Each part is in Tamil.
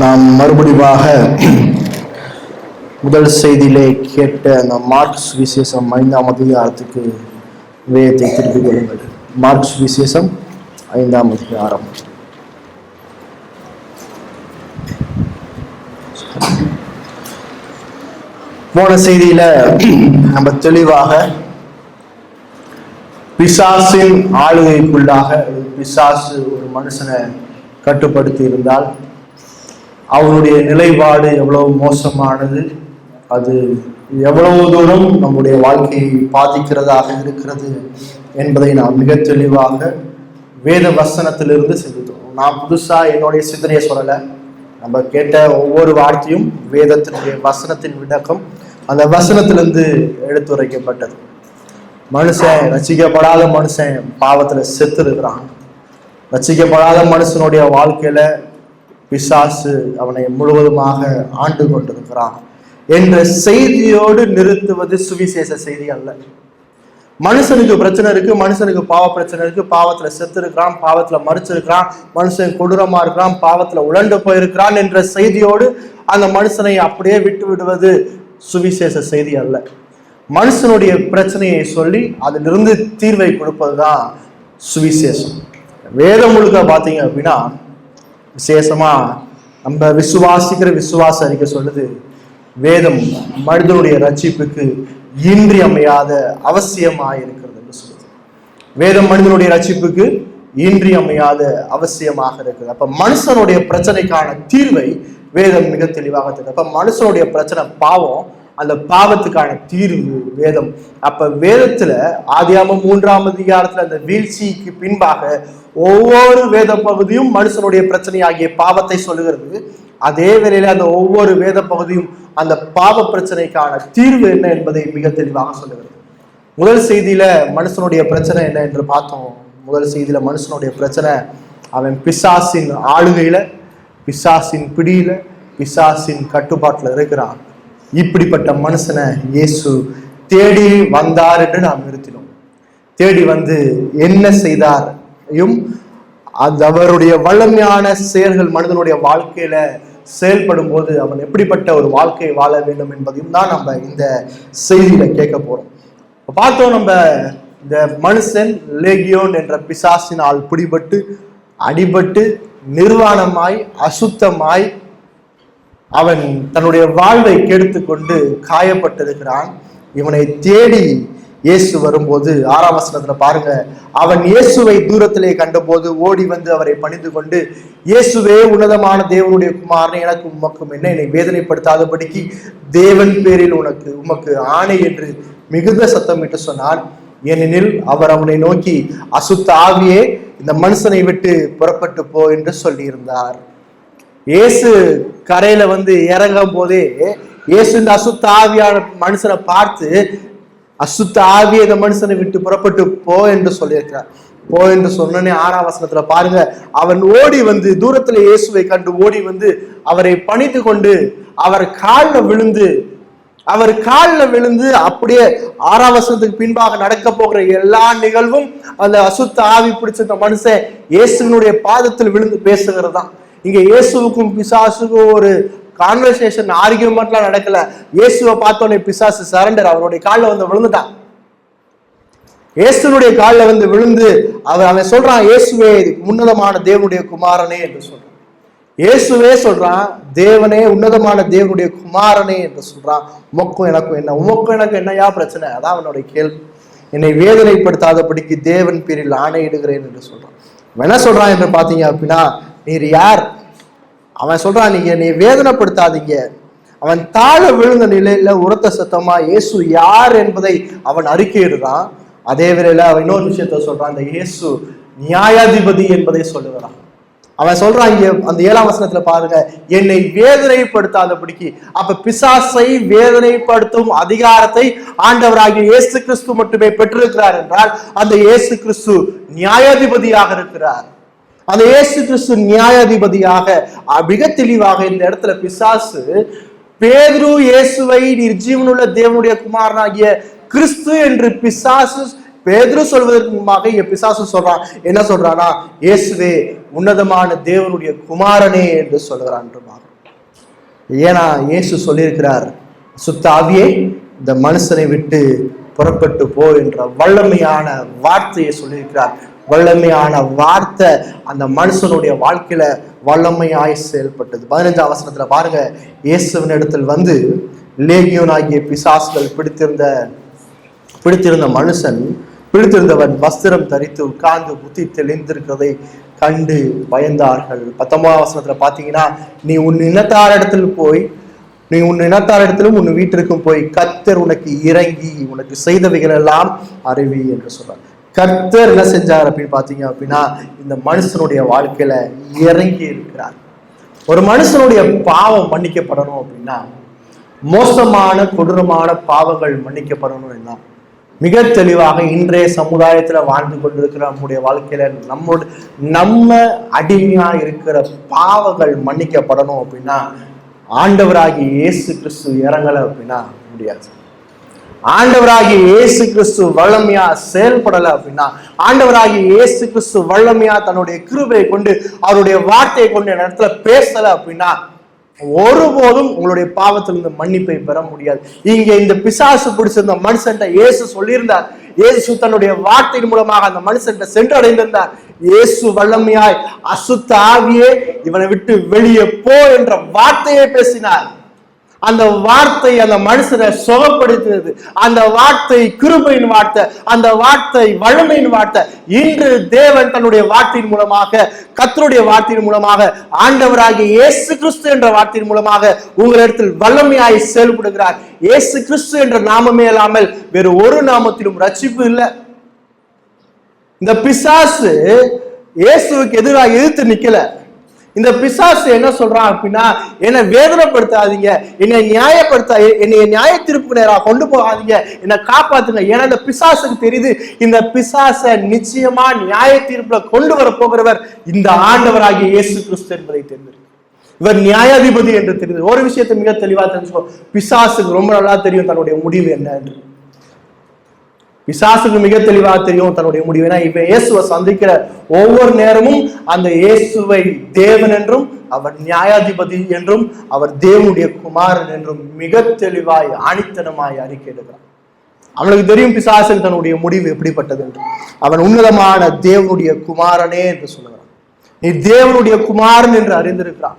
நாம் மறுபடியாக முதல் செய்தியிலே கேட்ட அந்த மார்க்ஸ் விசேஷம் 5ஆம் அதிகாரத்துக்கு வேதத்தை திருப்பிக் கொள்ளுங்கள். மார்க்ஸ் விசேஷம் 5ஆம் அதிகாரம். போன செய்தியில நம்ம தெளிவாக பிசாசின் ஆளுகைக்குள்ளாக பிசாசு ஒரு மனுஷனை கட்டுப்படுத்தி இருந்தால் அவனுடைய நிலைப்பாடு எவ்வளவு மோசமானது, அது எவ்வளவு தூரம் நம்முடைய வாழ்க்கையை பாதிக்கிறதாக இருக்கிறது என்பதை நாம் மிக தெளிவாக வேத வசனத்திலிருந்து சிந்தித்தோம். நான் புதுசா என்னுடைய சிந்தனையை சொல்லலை. நம்ம கேட்ட ஒவ்வொரு வார்த்தையும் வேதத்தினுடைய வசனத்தின் விளக்கம் அந்த வசனத்திலிருந்து எடுத்துரைக்கப்பட்டது. மனுஷன், ரசிக்கப்படாத மனுஷன் பாவத்துல செத்து இருக்கிறான். ரசிக்கப்படாத மனுஷனுடைய வாழ்க்கையில பிசாசு அவனை முழுவதுமாக ஆண்டு கொண்டிருக்கிறான் என்ற செய்தியோடு நிறுத்துவது சுவிசேஷ செய்தி அல்ல. மனுஷனுக்கு பிரச்சனை இருக்கு, மனுஷனுக்கு பாவ பிரச்சனை இருக்கு, பாவத்துல செத்து இருக்கிறான், பாவத்துல மறிச்சிருக்கிறான், மனுஷன் கொடூரமா இருக்கிறான், பாவத்துல உழண்டு போயிருக்கிறான் என்ற செய்தியோடு அந்த மனுஷனை அப்படியே விட்டு விடுவது சுவிசேஷ செய்தி அல்ல. மனுஷனுடைய பிரச்சனையை சொல்லி அதிலிருந்து தீர்வை கொடுப்பதுதான் சுவிசேஷம். வேதம் முழுக்க பார்த்தீங்க அப்படின்னா விசேஷமா நம்ம விசுவாசிக்கிற விசுவாச அறிக்கை சொல்லுது, வேதம் மனிதனுடைய ரட்சிப்புக்கு இன்றியமையாத அவசியமாக இருக்கிறது என்று சொல்லுது. வேதம் மனிதனுடைய ரட்சிப்புக்கு இன்றியமையாத அவசியமாக இருக்குது. அப்ப மனுஷனுடைய பிரச்சனைக்கான தீர்வை வேதம் மிக தெளிவாக தெரியும். அப்ப மனுஷனுடைய பிரச்சனை பாவம், அந்த பாவத்துக்கான தீர்வு வேதம். அப்ப வேதத்துல ஆதியாகமம் 3ஆம் அதிகாரத்துல அந்த வீழ்ச்சிக்கு பின்பாக ஒவ்வொரு வேத பகுதியும் மனுஷனுடைய பிரச்சனை ஆகிய பாவத்தை சொல்லுகிறது. அதே வேளையில அந்த ஒவ்வொரு வேத பகுதியும் அந்த பாவ பிரச்சனைக்கான தீர்வு என்ன என்பதை மிக தெளிவாக சொல்லுகிறது. முதல் செய்தியில மனுஷனுடைய பிரச்சனை என்ன என்று பார்த்தோம். முதல் செய்தியில மனுஷனுடைய பிரச்சனை அவன் பிசாசின் ஆளுகையில, பிசாசின் பிடியில, பிசாசின் கட்டுப்பாட்டுல இருக்கிறான். இப்படிப்பட்ட மனுஷனை இயேசு தேடி வந்தார் என்று நாம் நிறுத்தினோம். தேடி வந்து என்ன செய்தாரையும் அது அவருடைய வல்லமையான செயல்கள் மனிதனுடைய வாழ்க்கையில செயல்படும் போது அவன் எப்படிப்பட்ட ஒரு வாழ்க்கையை வாழ வேண்டும் என்பதையும் தான் நம்ம இந்த செய்தியில கேட்க போறோம். பார்த்தோம், நம்ம இந்த மனுஷன் லேகியோன் என்ற பிசாசினால் பிடிபட்டு அடிபட்டு நிர்வாணமாய் அசுத்தமாய் அவன் தன்னுடைய வாழ்வை கெடுத்து கொண்டு காயப்பட்டிருக்கிறான். இவனை தேடி இயேசு வரும்போது 6ஆம் வசனத்துல பாருங்க, அவன் இயேசுவை தூரத்திலே கண்டபோது ஓடி வந்து அவரை பணிந்து கொண்டு, இயேசுவே உன்னதமான தேவனுடைய குமாரனை, எனக்கு உமக்கும் என்ன, என்னை வேதனைப்படுத்தாதபடிக்கு தேவன் பேரில் உமக்கு ஆணை என்று மிகுந்த சத்தமிட்டு சொன்னான். ஏனெனில் அவர் அவனை நோக்கி, அசுத்த ஆவியே இந்த மனுஷனை விட்டு புறப்பட்டு போ என்று சொல்லியிருந்தார். இயேசு கரையில வந்து இறங்கும் போதே இயேசு இந்த அசுத்த ஆவியான மனுஷனை பார்த்து, அசுத்த ஆவியை இந்த மனுஷனை விட்டு புறப்பட்டு போ என்று சொல்லியிருக்கிறார். போ என்று சொன்னே 6ஆம் வசனத்துல பாருங்க, அவன் ஓடி வந்து தூரத்துல இயேசுவை கண்டு ஓடி வந்து அவரை பணித்து கொண்டு அவர் காலில் விழுந்து அப்படியே 6ஆம் வசனத்துக்கு பின்பாக நடக்க போகிற எல்லா நிகழ்வும் அந்த அசுத்த ஆவி பிடிச்ச இந்த மனுஷன் இயேசுனுடைய பாதத்தில் விழுந்து பேசுகிறதான். இங்க இயேசுவுக்கும் பிசாசுக்கும் ஒரு கான்வர்சேஷன், ஆர்கியூமெண்ட்லாம் நடக்கல. இயேசுவை பார்த்தோன்னே பிசாசு சரண்டர், அவருடைய காலில் வந்து விழுந்துட்டான். இயேசுனுடைய காலில் வந்து விழுந்து அவன் சொல்றான், இயேசுவே உன்னதமான தேவனுடைய குமாரனே என்று சொல்றான். இயேசுவே சொல்றான், தேவனே உன்னதமான தேவனுடைய குமாரனே என்று சொல்றான். உமக்கும் எனக்கும் என்ன, உமக்கும் எனக்கு என்னையா பிரச்சனை? அதான் அவனுடைய கேள்வி. என்னை வேதனைப்படுத்தாதபடிக்கு தேவன் பேரில் ஆணையிடுகிறேன் என்று சொல்றான். என்ன சொல்றான் என்று பாத்தீங்க அப்படின்னா, நீர் யார்? அவன் சொல்றான், நீங்க நீ வேதனைப்படுத்தாதீங்க. அவன் தாழ விழுந்த நிலையில உரத்த சத்தமா இயேசு யார் என்பதை அவன் அறிக்கையிடுறான். அதே வேளையில அவன் இன்னொரு விஷயத்த சொல்றான், இந்த இயேசு நியாயாதிபதி என்பதை சொல்லுகிறான். அவன் சொல்றான், இங்க அந்த 7ஆம் வசனத்துல பாருங்க, என்னை வேதனைப்படுத்தாதபடிக்கு. அப்ப பிசாசை வேதனைப்படுத்தும் அதிகாரத்தை ஆண்டவராகிய இயேசு கிறிஸ்து மட்டுமே பெற்றிருக்கிறார் என்றால் அந்த இயேசு கிறிஸ்து நியாயாதிபதியாக இருக்கிறார். அந்த இயேசு கிறிஸ்து நியாயாதிபதியாக மிக தெளிவாக இந்த இடத்துல பிசாசு பேதுரு இயேசுவை நீர் ஜீவனுள்ள தேவனுடைய குமாரனாகிய கிறிஸ்து என்று பிசாசு பேதுரு சொல்வதற்கு முன்பாக இங்க பிசாசு சொல்றான். என்ன சொல்றானா, இயேசுவே உன்னதமான தேவனுடைய குமாரனே என்று சொல்கிறான். ஏன்னா இயேசு சொல்லியிருக்கிறார், சுத்தாவியே இந்த மனுஷனை விட்டு புறப்பட்டு போ என்ற வல்லமையான வார்த்தையை சொல்லியிருக்கிறார். வல்லமையான வார்த்தை அந்த மனுஷனுடைய வாழ்க்கையில வல்லமையாய் செயல்பட்டது. 15ஆம் வசனத்துல பாருங்க, இயேசுவின் இடத்தில் வந்து லேகியோன் ஆகிய பிசாசுகள் பிடித்திருந்த மனுஷன் பிடித்திருந்தவன் வஸ்திரம் தரித்து உட்கார்ந்து புத்தி தெளிந்திருக்கிறதை கண்டு பயந்தார்கள். 19ஆம் வசனத்துல பாத்தீங்கன்னா, நீ உன் இனத்தாரிடத்திலும் உன் வீட்டிற்கும் போய் கர்த்தர் உனக்கு இறங்கி உனக்கு செய்தவைகள் எல்லாம் அறிவி என்று சொல்றார். கர்த்தர் என்ன செஞ்சார் அப்படின்னு பாத்தீங்க அப்படின்னா, இந்த மனுஷனுடைய வாழ்க்கையில இறங்கி இருக்கிறார். ஒரு மனுஷனுடைய பாவம் மன்னிக்கப்படணும் அப்படின்னா, மோசமான கொடூரமான பாவங்கள் மன்னிக்கப்படணும். மிக தெளிவாக இன்றைய சமுதாயத்துல வாழ்ந்து கொண்டிருக்கிற நம்முடைய வாழ்க்கையில நம்ம அடிமையா இருக்கிற பாவங்கள் மன்னிக்கப்படணும் அப்படின்னா, ஆண்டவராகிய இயேசு கிறிஸ்து இறங்கல அப்படின்னா முடியாது. ஆண்டவராகிய இயேசு கிறிஸ்து வல்லமையா செயல்படல அப்படின்னா, ஆண்டவராகிய இயேசு கிறிஸ்து வல்லமையா தன்னுடைய கிருபையை கொண்டு அவருடைய வார்த்தையை கொண்டு என் இடத்துல பேசல அப்படின்னா, ஒருபோதும் உங்களுடைய பாவத்திலிருந்து மன்னிப்பை பெற முடியாது. இங்க இந்த பிசாசு பிடிச்சிருந்த மனுஷன் இயேசு சொல்லியிருந்தார். இயேசு தன்னுடைய வார்த்தையின் மூலமாக அந்த மனுஷன் சென்று அடைந்திருந்தார். இயேசு வல்லமையாய் அசுத்த ஆவியே இவனை விட்டு வெளியே போ என்ற வார்த்தையை பேசினார். அந்த வார்த்தை அந்த மனுஷனை சுகப்படுத்தினது. அந்த வார்த்தை கிருபையின் வார்த்தை, அந்த வார்த்தை வல்லமையின் வார்த்தை. இன்று தேவன் தன்னுடைய வார்த்தையின் மூலமாக, கர்த்தருடைய வார்த்தையின் மூலமாக, ஆண்டவராகிய இயேசு கிறிஸ்து என்ற வார்த்தையின் மூலமாக உங்களிடத்தில் வல்லமையாய் செயல்படுகிறார். இயேசு கிறிஸ்து என்ற நாமமே இல்லாமல் வேறு ஒரு நாமத்திலும் ரட்சிப்பு இல்லை. இந்த பிசாசு இயேசுவுக்கு எதிராக எதிர்த்து நிக்கல. இந்த பிசாசு என்ன சொல்றான் அப்படின்னா, என்னை வேதனைப்படுத்தாதீங்க, என்னை நியாய தீர்ப்புக்கு நேராக கொண்டு போகாதீங்க, என்னை காப்பாத்துங்க. ஏன்னா இந்த பிசாசுக்கு தெரியுது, இந்த பிசாசை நிச்சயமா நியாய தீர்ப்புல கொண்டு வர போகிறவர் இந்த ஆண்டவராகிய இயேசு கிறிஸ்து என்பதை தெரிந்து, இவர் நியாயாதிபதி என்று தெரியுது. ஒரு விஷயத்தை மிக தெளிவா தெரிஞ்சுக்கோ, பிசாசுக்கு ரொம்ப நல்லா தெரியும் தன்னுடைய முடிவு என்ன என்று. பிசாசுக்கு மிக தெளிவாக தெரியும் தன்னுடைய முடிவு. ஏன்னா இப்ப இயேசுவை சந்திக்கிற ஒவ்வொரு நேரமும் அந்த இயேசுவை தேவன் என்றும், அவர் நியாயாதிபதி என்றும், அவர் தேவனுடைய குமாரன் என்றும் மிக தெளிவாய் ஆணித்தனமாய் அறிக்கை எடுக்கிறார். அவனுக்கு தெரியும் பிசாசுக்கு தன்னுடைய முடிவு எப்படிப்பட்டது என்று. அவன் உன்னதமான தேவனுடைய குமாரனே என்று சொல்லுகிறான். நீ தேவனுடைய குமாரன் என்று அறிந்திருக்கிறான்.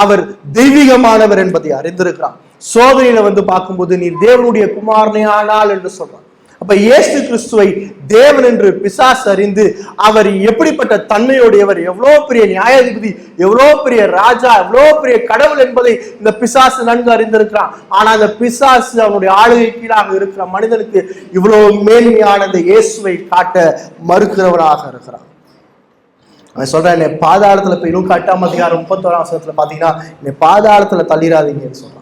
அவர் தெய்வீகமானவர் என்பதை அறிந்திருக்கிறான். சோதனையில வந்து பார்க்கும்போது நீ தேவனுடைய குமாரனே ஆனால் என்று சொல்றான். அப்ப இயேசு கிறிஸ்துவை தேவன் என்று பிசாசு அறிந்து, அவர் எப்படிப்பட்ட தன்மையுடையவர், எவ்வளவு பெரிய நியாயாதிபதி, எவ்வளவு பெரிய ராஜா, எவ்வளவு பெரிய கடவுள் என்பதை இந்த பிசாசு நன்கு அறிந்திருக்கிறான். ஆனா அந்த பிசாசு அவனுடைய ஆளுகை கீழாக இருக்கிற மனிதனுக்கு இவ்வளவு மேன்மையான இந்த இயேசுவை காட்ட மறுக்கிறவராக இருக்கிறான். அவன் சொல்றான், என்னை பாதாளத்துல போய் 8ஆம் அதிகாரம் 31ஆம் வசனத்துல பாத்தீங்கன்னா, என்னை பாதாளத்துல தள்ளிடாதீங்கன்னு சொல்றான்.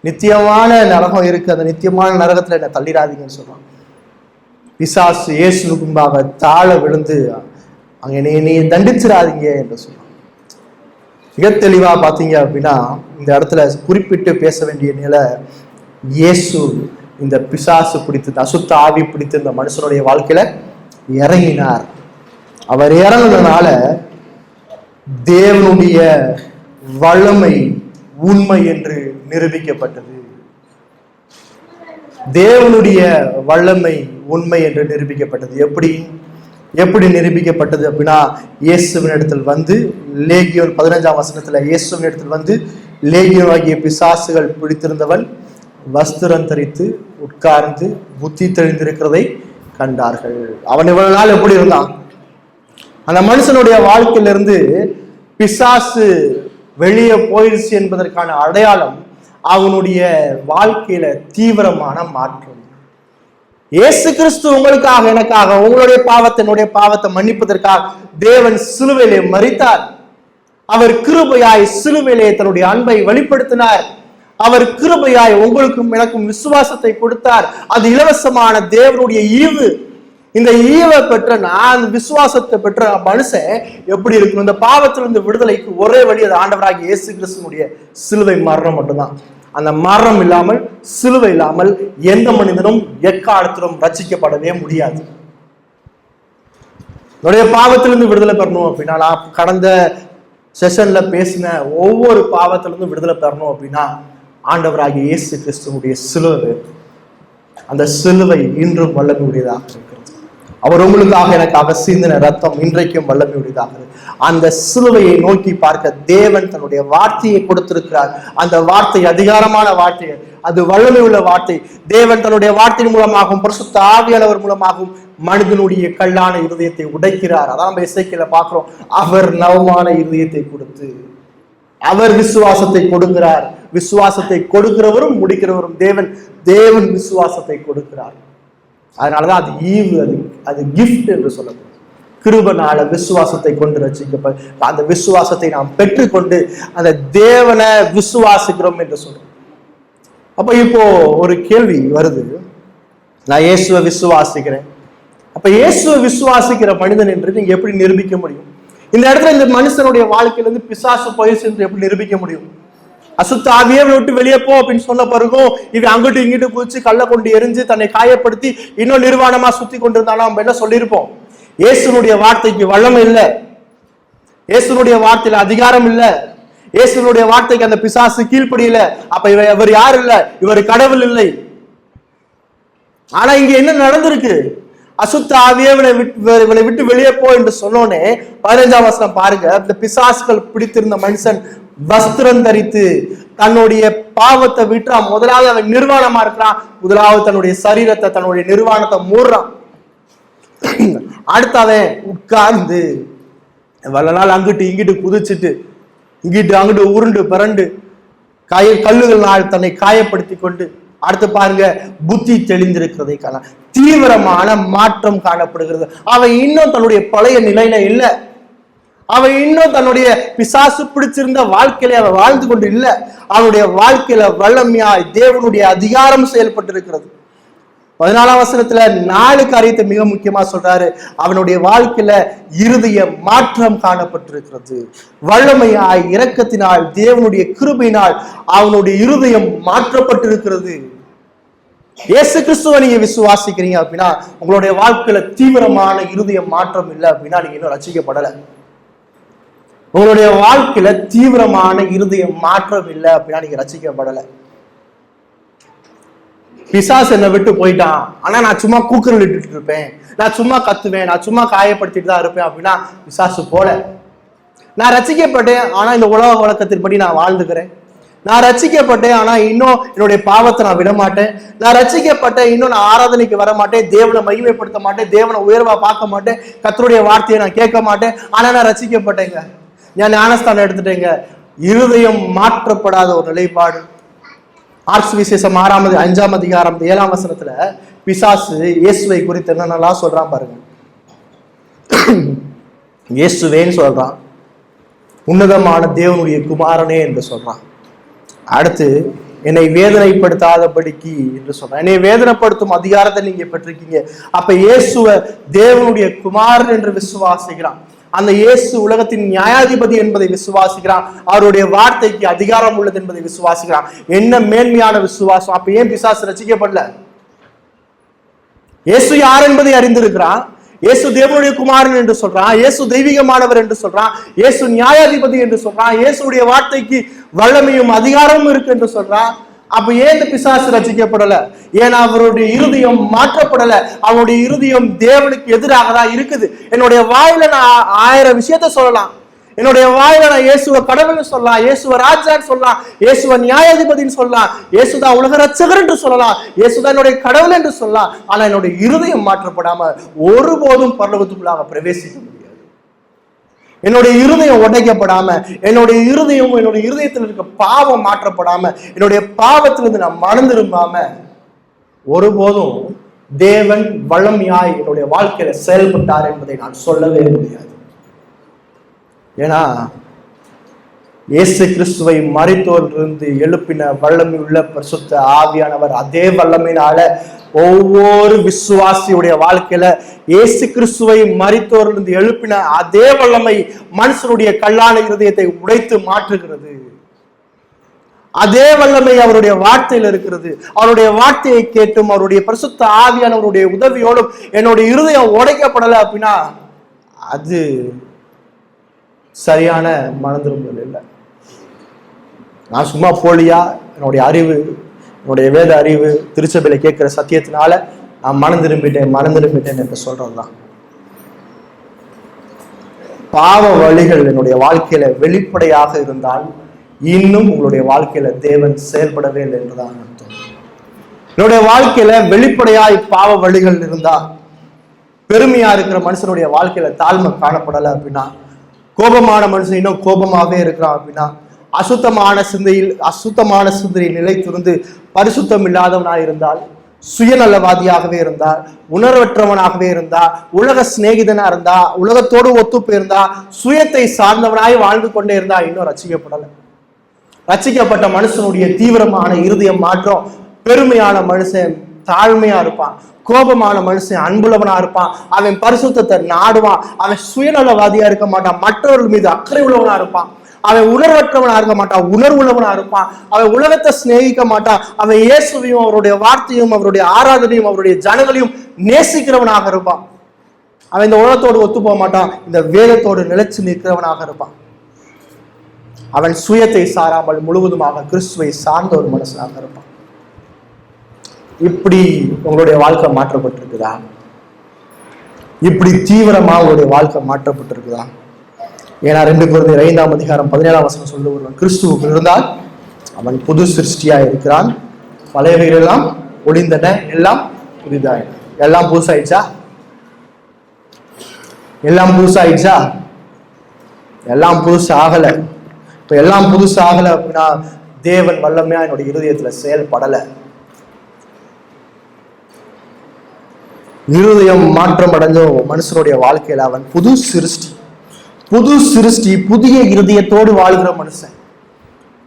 நித்தியமான நரகம் இருக்கு, அந்த நித்தியமான நரகத்துல என்ன தள்ளிடாதீங்கன்னு சொல்றான். பிசாசு இயேசுவுக்கு முன்பாக தாழ விழுந்து, அங்க என்னைய தண்டிச்சிடாதீங்க என்று சொல்றான். மிக தெளிவா பாத்தீங்க அப்படின்னா, இந்த இடத்துல குறிப்பிட்டு பேச வேண்டிய நிலை, இயேசு இந்த பிசாசு பிடித்து அசுத்த ஆவி பிடித்து இந்த மனுஷனுடைய வாழ்க்கையில இறங்கினார். அவர் இறங்கினால தேவனுடைய வல்லமை உண்மை என்று நிரூபிக்கப்பட்டது. தேவனுடைய வல்லமை உண்மை என்று நிரூபிக்கப்பட்டது. எப்படி நிரூபிக்கப்பட்டது அப்படின்னா, இயேசுவின் இடத்தில் வந்து லேகியோன் 15ஆம் வசனத்துல இயேசுவின் இடத்தில் வந்து லேகியோன் ஆகிய பிசாசுகள் பிடித்திருந்தவன் வஸ்திரம் தரித்து உட்கார்ந்து புத்தி தெளிந்திருக்கிறதை கண்டார்கள். அவன் இவ்வளவு நாள் எப்படி இருந்தான்? அந்த மனுஷனுடைய வாழ்க்கையிலிருந்து பிசாசு வெளியே போயிடுச்சு என்பதற்கான அடையாளம் அவனுடைய வாழ்க்கையில தீவிரமான மாற்றம். இயேசு கிறிஸ்து உங்களுக்காக, எனக்காக, உங்களுடைய பாவத்தை, என்னுடைய பாவத்தை மன்னிப்பதற்காக தேவன் சிலுவையிலே மரித்தார். அவர் கிருபையாய் சிலுவையிலே தன்னுடைய அன்பை வெளிப்படுத்தினார். அவர் கிருபையாய் உங்களுக்கும் எனக்கும் விசுவாசத்தை கொடுத்தார். அது இலவசமான தேவனுடைய ஈவு. இந்த ஈவை பெற்ற நான், விசுவாசத்தை பெற்ற மனுஷன் எப்படி இருக்கணும்? இந்த பாவத்திலிருந்து விடுதலைக்கு ஒரே வழி அது ஆண்டவராகிய இயேசு கிறிஸ்துனுடைய சிலுவை மரணம் மட்டும்தான். அந்த மரணம் இல்லாமல், சிலுவை இல்லாமல் எந்த மனிதனும் எக்காலத்திலும் ரட்சிக்கப்படவே முடியாது. என்னுடைய பாவத்திலிருந்து விடுதலை பெறணும் அப்படின்னா, கடந்த செஷன்ல பேசின ஒவ்வொரு பாவத்திலிருந்து விடுதலை பெறணும் அப்படின்னா ஆண்டவராகிய இயேசு கிறிஸ்துவுடைய சிலுவை, அந்த சிலுவை இன்றும் வல்லமையுடையதாக இருக்கிறது. அவர் உங்களுக்காக எனக்கு சிந்தின ரத்தம் இன்றைக்கும் வல்லமையுடையதாக. அந்த சிலுவையை நோக்கி பார்க்க தேவன் தன்னுடைய வார்த்தையை கொடுத்திருக்கிறார். அந்த வார்த்தை அதிகாரமான வார்த்தை, அது வல்லமை உள்ள வார்த்தை. தேவன் தன்னுடைய வார்த்தையின் மூலமாகவும் பரிசுத்த ஆவியானவர் மூலமாகவும் மனிதனுடைய கல்லான இருதயத்தை உடைக்கிறார். அதான் நம்ம எசேக்கியேல பார்க்கிறோம். அவர் நவமான இருதயத்தை கொடுத்து அவர் விசுவாசத்தை கொடுக்கிறார். விசுவாசத்தை கொடுக்கிறவரும் முடிக்கிறவரும் தேவன். தேவன் விசுவாசத்தை கொடுக்கிறார். அதனாலதான் அது ஈவு, அது கிஃப்ட் என்று சொல்லப்படும். கிருபைனால விசுவாசத்தை கொண்டு ரட்சிக்கப்பட்ட அந்த விசுவாசத்தை நாம் பெற்றுக்கொண்டு அந்த தேவனை விசுவாசிக்கிறோம் என்று சொல்றோம். அப்ப இப்போ ஒரு கேள்வி வருது, நான் இயேசுவை விசுவாசிக்கிறேன். அப்ப இயேசுவை விசுவாசிக்கிற மனிதன் என்று நீங்க எப்படி நிரூபிக்க முடியும்? இந்த இடத்துல இந்த மனுஷனுடைய வாழ்க்கையில இருந்து பிசாசு போயிடுச்சு என்று எப்படி நிரூபிக்க முடியும்? அசுத்த ஆவியே விட்டு வெளியே போ அப்படின்னு சொன்ன பிறகும் இவன் அங்கிட்டு இங்கிட்டு குதிச்சு கல்லை கொண்டு எரிஞ்சு தன்னை காயப்படுத்தி இன்னும் நிர்வாணமா சுத்தி கொண்டிருந்தாலும் நம்ம என்ன சொல்லியிருப்போம்? இயேசுனுடைய வார்த்தைக்கு வல்லமை இல்லை, இயேசுனுடைய வார்த்தையில அதிகாரம் இல்லை, இயேசுனுடைய வார்த்தைக்கு அந்த பிசாசு கீழ்ப்படியில. அப்ப இவர் யார் இல்ல, இவர் கடவுள் இல்லை. ஆனா இங்க என்ன நடந்திருக்கு? அசுத்த ஆவியே இவனை விட்டு வெளியே போ என்று சொன்னோன்னே 15ஆம் வசனம் பாருங்க. இந்த பிசாசுகள் பிடித்திருந்த மனுஷன் வஸ்திரம் தரித்து தன்னுடைய பாவத்தை விட்டுறான். முதலாவது அவன் நிர்வாணமா இருக்கிறான். முதலாவது தன்னுடைய சரீரத்தை, தன்னுடைய நிர்வாணத்தை மூடுறான். அடுத்து அவன் உட்கார்ந்து வல்ல நாள் அங்கிட்டு இங்கிட்டு குதிச்சுட்டு இங்கிட்டு அங்கிட்டு உருண்டு பிறண்டு கல்லுகளால் தன்னை காயப்படுத்தி கொண்டு அடுத்து பாருங்க புத்தி தெளிந்திருக்கிறதை காண தீவிரமான மாற்றம் காணப்படுகிறது. அவன் இன்னும் தன்னுடைய பழைய நிலையில இல்லை. அவன் இன்னும் தன்னுடைய பிசாசு பிடிச்சிருந்த வாழ்க்கையில அவன் வாழ்ந்து கொண்டு இல்லை. அவனுடைய வாழ்க்கையில வல்லமையாய் தேவனுடைய அதிகாரம் செயல்பட்டு இருக்கிறது. 14ஆம் வசனத்துல 4 காரியத்தை மிக முக்கியமா சொல்றாரு. அவனுடைய வாழ்க்கையில இருதய மாற்றம் காணப்பட்டிருக்கிறது. வல்லமையாய் இரக்கத்தினால் தேவனுடைய கிருபையினால் அவனுடைய இருதயம் மாற்றப்பட்டிருக்கிறது. இயேசு கிறிஸ்துவை நீங்க விசுவாசிக்கிறீங்க அப்படின்னா உங்களுடைய வாழ்க்கையில தீவிரமான இருதய மாற்றம் இல்லை அப்படின்னா நீங்க இன்னும் ரட்சிக்கப்படலை. உங்களுடைய வாழ்க்கையில தீவிரமான இருதய மாற்றம் இல்லை அப்படின்னா நீங்க ரட்சிக்கப்படலை. பிசாசு என்னை விட்டு போயிட்டான், ஆனா நான் சும்மா கூக்குரல் இட்டுட்டு இருப்பேன், நான் சும்மா கத்துவேன், நான் சும்மா காயப்படுத்திட்டு தான் இருப்பேன் அப்படின்னா பிசாசு போல. நான் ரட்சிக்கப்பட்டேன், ஆனா இந்த உலக வழக்கத்தின்படி நான் வாழ்ந்துக்கிறேன். நான் ரட்சிக்கப்பட்டேன், ஆனா இன்னும் என்னுடைய பாவத்தை நான் விட மாட்டேன். நான் ரட்சிக்கப்பட்டேன், இன்னும் நான் ஆராதனைக்கு வர மாட்டேன், தேவனை மகிமைப்படுத்த மாட்டேன், தேவனை உயர்வா பார்க்க மாட்டேன், கர்த்தருடைய வார்த்தையை நான் கேட்க மாட்டேன். ஆனா நான் ரட்சிக்கப்பட்டேங்க, நான் ஞானஸ்தானம் எடுத்துட்டேங்க. இருதயம் மாற்றப்படாத ஒரு நிலைப்பாடு. ஆர்ட்ஸ் விசேஷம் 5ஆம் அதிகாரம் 7ஆம் வசனத்துல பிசாசு இயேசுவை குறித்து என்னென்னலாம் சொல்றான் பாருங்க. இயேசுவேன்னு சொல்றான், உன்னதமான தேவனுடைய குமாரனே என்று சொல்றான். அடுத்து என்னை வேதனைப்படுத்தாதபடிக்கு என்று சொல்றான். என்னை வேதனைப்படுத்தும் அதிகாரத்தை நீங்க பெற்றிருக்கீங்க. அப்ப இயேசுவ தேவனுடைய குமாரன் என்று விசுவாசிக்கிறான். அந்த இயேசு உலகத்தின் நியாயாதிபதி என்பதை விசுவாசிக்கிறான். அவருடைய வார்த்தைக்கு அதிகாரம் உள்ளது என்பதை விசுவாசிக்கிறான். என்ன மேன்மையான விசுவாசம்! அப்ப ஏன் பிசாசு ரட்சிக்கப்படல? இயேசு யார் என்பதை அறிந்திருக்கிறான். இயேசு தேவனுடைய குமாரன் என்று சொல்றான், இயேசு தெய்வீகமானவர் என்று சொல்றான், இயேசு நியாயாதிபதி என்று சொல்றான், இயேசுடைய வார்த்தைக்கு வல்லமையும் அதிகாரமும் இருக்கு என்று சொல்றான். அப்ப ஏன் இந்த பிசாசு ரட்சிக்கப்படல? ஏன்னா அவருடைய இருதயம் மாற்றப்படல. அவனுடைய இருதயம் தேவனுக்கு எதிராக தான் இருக்குது. என்னுடைய வாயில நான் 1000 விஷயத்த சொல்லலாம். என்னுடைய வாயில நான் இயேசுவ கடவுள்னு சொல்லலாம், இயேசுவ ராஜான்னு சொல்லலாம், இயேசுவ நியாயாதிபதினு சொல்லலாம், இயேசுதான் உலக ரட்சகர் என்று சொல்லலாம், இயேசுதான் என்னுடைய கடவுள் என்று சொல்லலாம். ஆனா என்னுடைய இருதயம் மாற்றப்படாம ஒருபோதும் பரலோகத்துக்குள்ளாக பிரவேசிக்க முடியாது. என்னுடைய இருதயம் உடைக்கப்படாம, என்னுடைய இருதயத்தில் இருக்க பாவம் மாற்றப்படாம, என்னுடைய பாவத்திலிருந்து நான் மனம் திரும்பாம ஒருபோதும் தேவன் வல்லமையாய் என்னுடைய வாழ்க்கையில செயல்பட்டார் என்பதை நான் சொல்லவே முடியாது. ஏன்னா இயேசு கிறிஸ்துவை மரித்தோரிலிருந்து எழுப்பின வல்லமை உள்ள பரிசுத்த ஆவியானவர் அதே வல்லமையினால ஒவ்வொரு விசுவாசியுடைய வாழ்க்கையில இயேசு கிறிஸ்துவை மரித்தோரிலிருந்து எழுப்பின அதே வல்லமை மனுஷனுடைய கல்லான இருதயத்தை உடைத்து மாற்றுகிறது. அதே வல்லமை அவருடைய வார்த்தையில் இருக்கிறது. அவருடைய வார்த்தையை கேட்டும் அவருடைய பரிசுத்த ஆவியானவருடைய உதவியோடும் என்னுடைய இருதயம் உடைக்கப்படலை அப்படின்னா அது சரியான மனம் திரும்புதல் இல்லை. நான் சும்மா போலியா என்னுடைய அறிவு, என்னுடைய வேத அறிவு, திருச்சபையில கேட்கிற சத்தியத்தினால நான் மனம் திரும்பிட்டேன் என்று சொல்றதுதான். பாவ வழிகள் என்னுடைய வாழ்க்கையில வெளிப்படையாக இருந்தால் இன்னும் உங்களுடைய வாழ்க்கையில தேவன் செயல்படவே இல்லை என்றுதான் அர்த்தம். என்னுடைய வாழ்க்கையில வெளிப்படையாய் பாவ வழிகள் இருந்தா, பெருமையா இருக்கிற மனுஷனுடைய வாழ்க்கையில தாழ்மை காணப்படலை அப்படின்னா, கோபமான மனுஷன் இன்னும் கோபமாவே இருக்கிறான் அப்படின்னா, அசுத்தமான சிந்தையில் நிலைத்திருந்து பரிசுத்தம் இல்லாதவனாய் இருந்தால், சுயநலவாதியாகவே இருந்தால், உணர்வற்றவனாகவே இருந்தா, உலக சிநேகிதனா இருந்தா, உலகத்தோடு ஒத்து போயிருந்தா, சுயத்தை சார்ந்தவனாய் வாழ்ந்து கொண்டே இருந்தா இன்னும் ரட்சிக்கப்படலை. ரட்சிக்கப்பட்ட மனுஷனுடைய தீவிரமான இருதயம் மாற்றம். பெருமையான மனுஷன் தாழ்மையா இருப்பான், கோபமான மனுஷன் அன்புள்ளவனா இருப்பான், அவன் பரிசுத்தத்தை நாடுவான், அவன் சுயநலவாதியா இருக்க மாட்டான், மற்றவர்கள் மீது அக்கறை உள்ளவனா இருப்பான், அவன் உணர்வற்றவனா இருக்க மாட்டான், உணர்வுள்ளவனா இருப்பான், அவன் உலகத்தை சிநேகிக்க மாட்டான், அவன் இயேசுவையும் அவருடைய வார்த்தையும் அவருடைய ஆராதனையும் அவருடைய ஜனங்களையும் நேசிக்கிறவனாக இருப்பான். அவன் இந்த உலகத்தோடு ஒத்து போக மாட்டான், இந்த வேதத்தோடு நிலைச்சு நிற்கிறவனாக இருப்பான். அவன் சுயத்தை சாராமல் முழுவதுமாக கிறிஸ்துவை சார்ந்த ஒரு மனுஷனாக இருப்பான். இப்படி உங்களுடைய வாழ்க்கை மாற்றப்பட்டிருக்குதா? இப்படி தீவிரமா உங்களுடைய வாழ்க்கை மாற்றப்பட்டிருக்குதா? ஏன்னா 2 Corinthians 5:17 சொல்ல ஒருவன் கிறிஸ்துவுக்கு இருந்தால் அவன் புது சிருஷ்டியா இருக்கிறான், பழையவைகள் எல்லாம் ஒளிந்தன, எல்லாம் புதிதாய். எல்லாம் புதுசாயிடுச்சா? எல்லாம் புதுசாயிடுச்சா? எல்லாம் புதுசு ஆகல. இப்ப எல்லாம் புதுசு ஆகல அப்படின்னா தேவன் வல்லமையா என்னுடைய இருதயத்துல செயல்படலை. இருதயம் மாற்றம் அடைஞ்ச மனுஷனுடைய வாழ்க்கையில அவன் புது சிருஷ்டி, புதிய இருதயத்தோடு வாழ்கிற மனுஷன்.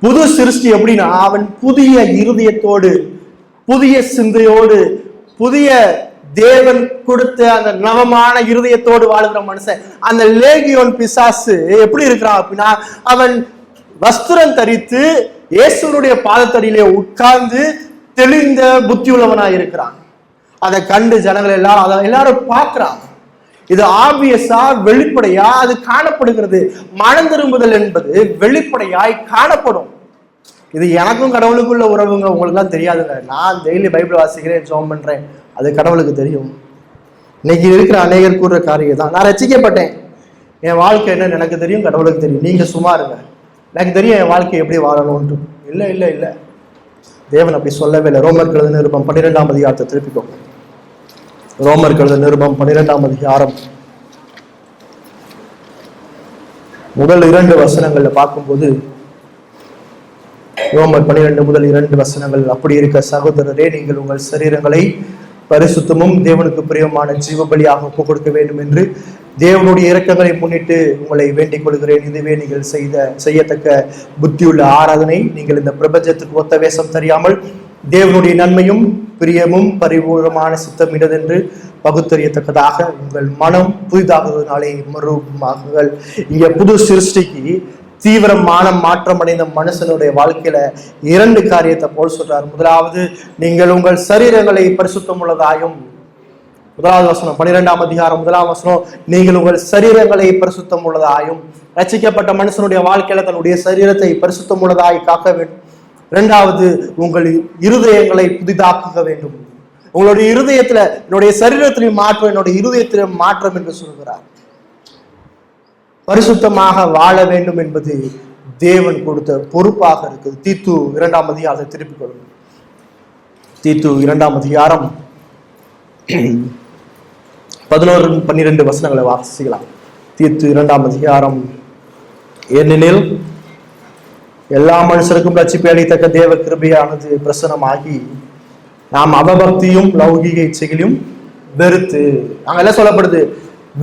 புது சிருஷ்டி எப்படின்னா அவன் புதிய இருதயத்தோடு, புதிய சிந்தையோடு, புதிய தேவன் கொடுத்த அந்த நவமான இருதயத்தோடு வாழ்கிற மனுஷன். அந்த லேகியோன் பிசாசு எப்படி இருக்கிறான் அப்படின்னா, அவன் வஸ்திரம் தரித்து இயேசுனுடைய பாதத்தடியிலே உட்கார்ந்து தெளிந்த புத்தி உள்ளவனாய் இருக்கிறான். அதை கண்டு ஜனங்கள் எல்லாரும் பார்க்கிறாங்க. இது ஆபியஸா வெளிப்படையா அது காணப்படுகிறது. மனம் திரும்புதல் என்பது வெளிப்படையாய் காணப்படும். இது எனக்கும் கடவுளுக்குள்ள உறவுங்க, உங்களுக்கு தான் தெரியாதுங்க. நான் டெய்லி பைபிள் வாசிக்கிறேன், ஜெபம் பண்றேன், அது கடவுளுக்கு தெரியும். இன்னைக்கு இருக்கிற அநேகர் கூறுற காரியம் தான், நான் ரட்சிக்கப்பட்டேன், என் வாழ்க்கை என்னன்னு எனக்கு தெரியும், கடவுளுக்கு தெரியும், நீங்க சும்மா இருங்க, எனக்கு தெரியும் என் வாழ்க்கை எப்படி வாழணும்னு. இல்லை இல்லை இல்லை, தேவன் அப்படி சொல்லவே இல்லை. ரோமர் கழுத நிருபம் 12ஆம் அதிகாரத்தை திருப்பிக்கோங்க. ரோமர் கழுத நிருபம் 12ஆம் அதிகாரம் முதல் 2 வசனங்கள்ல பார்க்கும்போது, ரோமர் 12 முதல் 2 வசனங்கள், அப்படி இருக்க சகோதரரே, நீங்கள் உங்கள் சரீரங்களை பரிசுத்தமும் தேவனுக்கு பிரியமான ஜீவ பலியாக ஒப்புக் கொடுக்க வேண்டும் என்று தேவனுடைய இரக்கங்களை முன்னிட்டு உங்களை வேண்டிக் கொள்கிறேன். இதுவே நீங்கள் செய்யத்தக்க புத்தியுள்ள ஆராதனை. நீங்கள் இந்த பிரபஞ்சத்துக்கு ஒத்த வேஷம் தெரியாமல் தேவனுடைய நன்மையும் பிரியமும் பரிபூர்ணமான சித்தம் இடதென்று பகுத்தறியத்தக்கதாக உங்கள் மனம் புதிதாகுவதனாலே மறுமாகுங்கள். இங்க புது சிருஷ்டிக்கு தீவிரமான மாற்றம் அடைந்த மனுஷனுடைய வாழ்க்கையில 2 காரியத்தை போல் சொல்றார். முதலாவது, நீங்கள் உங்கள் சரீரங்களை பரிசுத்தம் உள்ளதாயும், 1வது வசனம் 12ஆம் அதிகாரம் 1ஆம் வசனம், நீங்கள் உங்கள் சரீரங்களை பரிசுத்தம் உள்ளதாயும். ரட்சிக்கப்பட்ட மனுஷனுடைய வாழ்க்கையில தன்னுடைய சரீரத்தை பரிசுத்தம் உள்ளதாய் காக்க வேண்டும். 2வது, உங்கள் இருதயங்களை புதிதாக்க வேண்டும். உங்களுடைய இருதயத்துல, என்னுடைய சரீரத்திலையும் மாற்றம், என்னுடைய இருதயத்திலும் மாற்றம் என்று சொல்கிறார். பரிசுத்தமாக வாழ வேண்டும் என்பது தேவன் கொடுத்த பொறுப்பாக இருக்குது. தீத்து 2ஆம் அதிகாரத்தை திருப்பிக் கொள்ளுங்கள். தீத்து 2ஆம் அதிகாரம் 11-12 வசனங்களை வாசிக்கலாம். தீத்து 2ஆம் அதிகாரம், ஏனெனில் எல்லா மனுஷருக்கும் ரட்சிப்பை அளித்தக்க தேவ கிருபையானது பிரசனமாகி நாம் அவபக்தியும் லௌகிக இச்சைகளையும் வெறுத்து, அங்க எல்லாம் சொல்லப்படுது,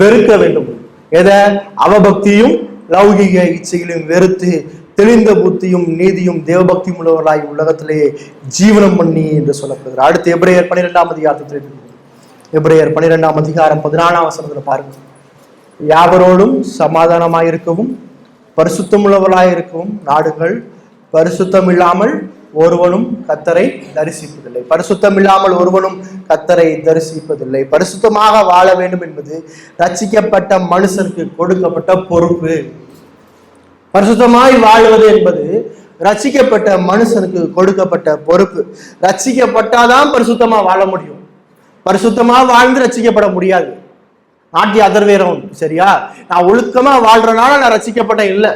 வெறுக்க வேண்டும். எதை? அவபக்தியும் லௌகிக இச்சைகளையும் வெறுத்து தெளிந்த புத்தியும் நீதியும் தேவபக்தியும் உள்ளவர்களாய் உலகத்திலேயே ஜீவனம் பண்ணி என்று சொல்லப்படுகிறார். அடுத்து எபிரேயர் 12ஆம் அதிகாரத்தை, எபிரேயர் 12ஆம் அதிகாரம் 14ஆம் வசனத்துல பாருங்க, யாவரோடும் சமாதானமாயிருக்கவும் பரிசுத்தமுள்ளவர்களாயிருக்கவும் நாடுகள், பரிசுத்தம் இல்லாமல் ஒருவனும் கர்த்தரை தரிசிப்பதில்லை. பரிசுத்தம் இல்லாமல் ஒருவனும் கர்த்தரை தரிசிப்பதில்லை. பரிசுத்தமாக வாழ வேண்டும் என்பது ரட்சிக்கப்பட்ட மனுஷனுக்கு கொடுக்கப்பட்ட பொறுப்பு. பரிசுத்தமாய் வாழ்வது என்பது ரட்சிக்கப்பட்ட மனுஷனுக்கு கொடுக்கப்பட்ட பொறுப்பு. ரட்சிக்கப்பட்டாதான் பரிசுத்தமா வாழ முடியும். பரிசுத்தமா வாழ்ந்து ரட்சிக்கப்பட முடியாது. Not the other way round. சரியா? நான் ஒழுக்கமா வாழ்றனால நான் ரட்சிக்கப்பட்ட இல்லை.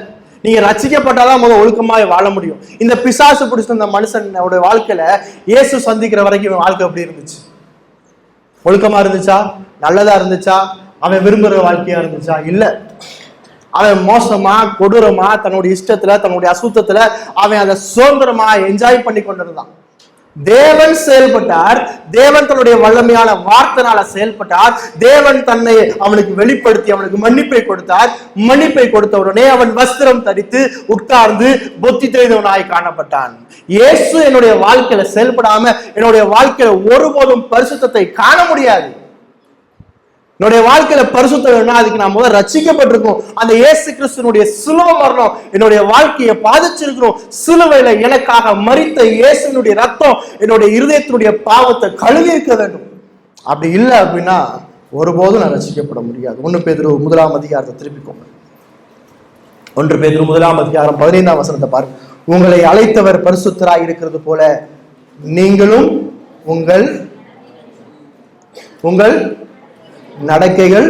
நீங்க ரட்சிக்கப்பட்டாதான் முதல் ஒழுக்கமாய் வாழ முடியும். இந்த பிசாசு பிடிச்ச இந்த மனுஷனோட வாழ்க்கையில இயேசு சந்திக்கிற வரைக்கும் வாழ்க்கை எப்படி இருந்துச்சு? ஒழுக்கமா இருந்துச்சா? நல்லதா இருந்துச்சா? அவன் விரும்புகிற வாழ்க்கையா இருந்துச்சா? இல்ல. அவன் மோசமா, கொடூரமா, தன்னுடைய இஷ்டத்துல, தன்னுடைய அசுத்தத்துல அவன் அதை சுதந்திரமா என்ஜாய் பண்ணி கொண்டிருந்தான். தேவன் செயல்பட்டார். தேவன் தன்னுடைய வல்லமையான வார்த்தைனால செயல்பட்டார். தேவன் தன்னை அவனுக்கு வெளிப்படுத்தி அவனுக்கு மன்னிப்பை கொடுத்தார். மன்னிப்பை கொடுத்த உடனே அவன் வஸ்திரம் தரித்து உட்கார்ந்து புத்தி தெரிந்தவனாய் காணப்பட்டான். இயேசு என்னுடைய வாழ்க்கையில செயல்படாம என்னுடைய வாழ்க்கையில ஒருபோதும் பரிசுத்தத்தை காண முடியாது. என்னுடைய வாழ்க்கையில பரிசுத்தம் வேணும்னா அதுக்கு நான் முதல் ரட்சிக்கப்பட்டிருக்கோம். அந்த இயேசு கிறிஸ்துனுடைய சிலுவை மரணம் என்னுடைய வாழ்க்கையை பாதிச்சிருக்கிறோம். சிலுவையில எனக்காக மரித்த இயேசுனுடைய ரத்தம் என்னுடைய இருதயத்தினுடைய பாவத்தை கழுவி இருக்க வேண்டும். அப்படி இல்லை அப்படின்னா ஒருபோதும் நான் ரட்சிக்கப்பட முடியாது. 1 பேதுரு 1 அதிகாரத்தை திருப்பிக்கோங்க. 1 பேதுரு 1 அதிகாரம் 15ஆம் வசனத்தை பாருங்க. உங்களை அழைத்தவர் பரிசுத்தராய் இருக்கிறது போல நீங்களும் உங்கள் நடக்கைகள்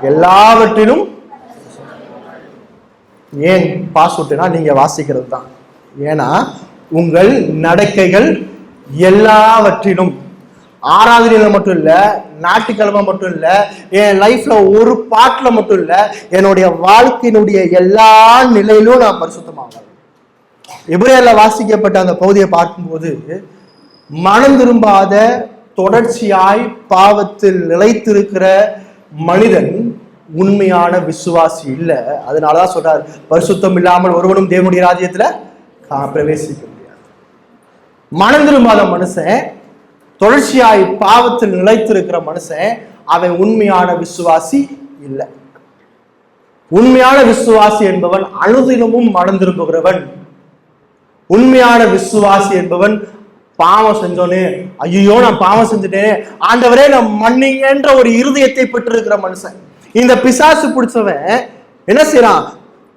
எல்லாவற்றிலும், ஏன் பாஸ் விட்டுனா நீங்க வாசிக்கிறது தான். ஏன்னா உங்கள் நடக்கைகள் எல்லாவற்றிலும், ஆராதனையில மட்டும் இல்ல, ஞாயிற்றுக்கிழமை மட்டும் இல்ல, என் லைஃப்ல ஒரு பாட்டுல மட்டும் இல்ல, என்னுடைய வாழ்க்கையினுடைய எல்லா நிலையிலும் நான் பரிசுத்தமாவேன். எபிரேயர்ல வாசிக்கப்பட்ட அந்த பகுதியை பார்க்கும்போது மனம் திரும்பாத தொடர்ச்சியாய் பாவத்தில் நிலைத்திருக்கிற மனிதன் உண்மையான விசுவாசி இல்லை. அதனாலதான் சொல்றாரு, பரிசுத்தம் இல்லாமல் ஒருவனும் தேவனுடைய ராஜ்யத்துல பிரவேசிக்க முடியாது. மனம் திரும்பாத மனுஷன், தொடர்ச்சியாய் பாவத்தில் நிலைத்திருக்கிற மனுஷன், அவன் உண்மையான விசுவாசி இல்லை. உண்மையான விசுவாசி என்பவன் அனுதினமும் மனம் திரும்புகிறவன். உண்மையான விசுவாசி என்பவன் பாவம் செஞ்சோன்னு ஐயோ நான் பாவம் செஞ்சுட்டேன் ஆண்டவரே நான் மன்னிங்கன்ற ஒரு இருதயத்தை பெற்றிருக்கிற மனுஷன். இந்த பிசாசு பிடிச்சவன் என்ன செய்யறான்?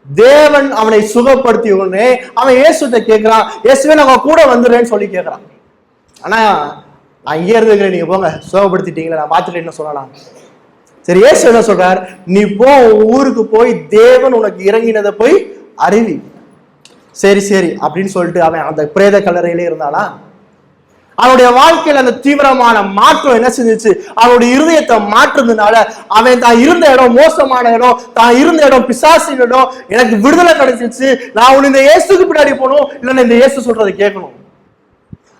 தேவன் அவனை சுகப்படுத்தி உடனே அவன் இயேசுட்ட கேட்கிறான், இயேசுவே நான் கூட வந்துடுறேன்னு சொல்லி கேட்கிறான். ஆனா நான் இங்கே இருந்துக்கிறேன், நீங்க போங்க, சுகப்படுத்திட்டீங்களா, நான் பார்த்துட்டு என்ன சொல்லலாம். சரி, இயேசு என்ன சொல்றார்? நீ போ, ஊருக்கு போய் தேவன் உனக்கு இறங்கினதை போய் அறிவி. சரி சரி அப்படின்னு சொல்லிட்டு அவன் அந்த பிரேத கல்லறையிலே இருந்தானா? அவனுடைய வாழ்க்கையில அந்த தீவிரமான மாற்றம் என்ன செஞ்சிச்சு? அவனுடைய இருதயத்தை மாற்றுறதுனால அவன் தான் இருந்த இடம் மோசமான இடம், தான் இருந்த இடம் பிசாசின் இடம், எனக்கு விடுதலை கிடைச்சிச்சு. நான் உன்னை இந்த இயேசுக்கு பின்னாடி போகணும், இல்லைன்னா இந்த இயேசு சொல்றதை கேட்கணும்.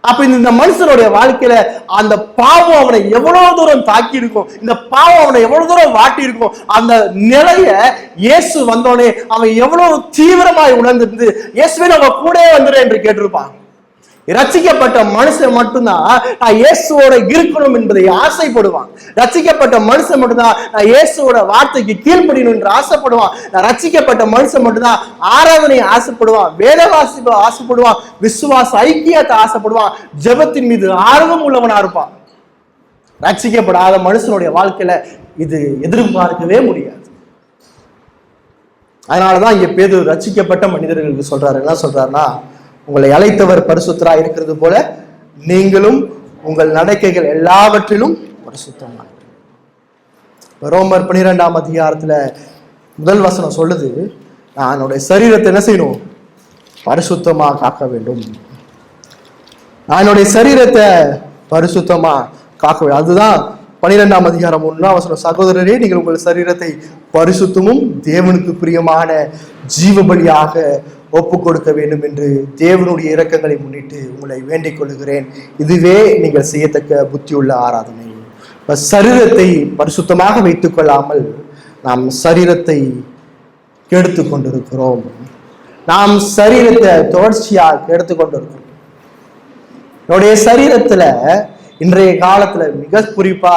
அப்ப இந்த மனுஷனுடைய வாழ்க்கையில அந்த பாவம் அவனை எவ்வளவு தூரம் தாக்கி இருக்கும், இந்த பாவம் அவனை எவ்வளவு தூரம் வாட்டி இருக்கும், அந்த நிலைய இயேசு வந்தோடனே அவன் எவ்வளவு தீவிரமாய் உணர்ந்திருந்து இயேசுவே நம்ம கூட வந்துடு என்று கேட்டிருப்பான். ரட்சிக்கப்பட்ட மனுஷன் மட்டும்தான் நான் இயேசுவோட இருக்கணும் என்பதை ஆசைப்படுவான். ரட்சிக்கப்பட்ட மனுஷன் மட்டும்தான் நான் இயேசுவோட வார்த்தைக்கு கீழ்ப்படியணும் என்று ஆசைப்படுவான். நான் ரட்சிக்கப்பட்ட மனுஷன் மட்டும்தான் ஆராதனை ஆசைப்படுவான், வேத வாசிப்பு ஆசைப்படுவான், விசுவாச ஐக்கியத்தை ஆசைப்படுவான், ஜெபத்தின் மீது ஆர்வம் உள்ளவனா இருப்பான். ரட்சிக்கப்படாத மனுஷனுடைய வாழ்க்கையில இது எதிர்பார்க்கவே முடியாது. அதனாலதான் இங்க பேதுரு ரட்சிக்கப்பட்ட மனிதர்களுக்கு சொல்றாரு. என்ன சொல்றாருன்னா, உங்களை அழைத்தவர் பரிசுத்தராய் இருக்கிறது போல நீங்களும் உங்கள் நடக்கைகள் எல்லாவற்றிலும் பரிசுத்தமா. ரோமர் 12ஆம் அதிகாரத்துல முதல் வசனம் சொல்லுது, நான் என்னுடைய சரீரத்தை என்ன செய்யணும்? பரிசுத்தமா காக்க வேண்டும். நான் என்னுடைய சரீரத்தை பரிசுத்தமா காக்க வேண்டும். அதுதான் 12ஆம் அதிகாரம் 1ஆம் வசனம். சகோதரரே, நீங்கள் உங்கள் சரீரத்தை பரிசுத்தமும் தேவனுக்கு பிரியமான ஜீவபலியாக ஒப்பு கொடுக்க வேண்டும் என்று தேவனுடைய இரக்கங்களை முன்னிட்டு உங்களை வேண்டிக் கொள்கிறேன். இதுவே நீங்கள் செய்யத்தக்க புத்தியுள்ள ஆராதனை. சரீரத்தை பரிசுத்தமாக வைத்துக் கொள்ளாமல் நாம் சரீரத்தை கெடுத்து கொண்டிருக்கிறோம். நாம் சரீரத்தை தொடர்ச்சியாக கெடுத்து கொண்டிருக்கிறோம். என்னுடைய சரீரத்துல இன்றைய காலத்துல மிக குறிப்பா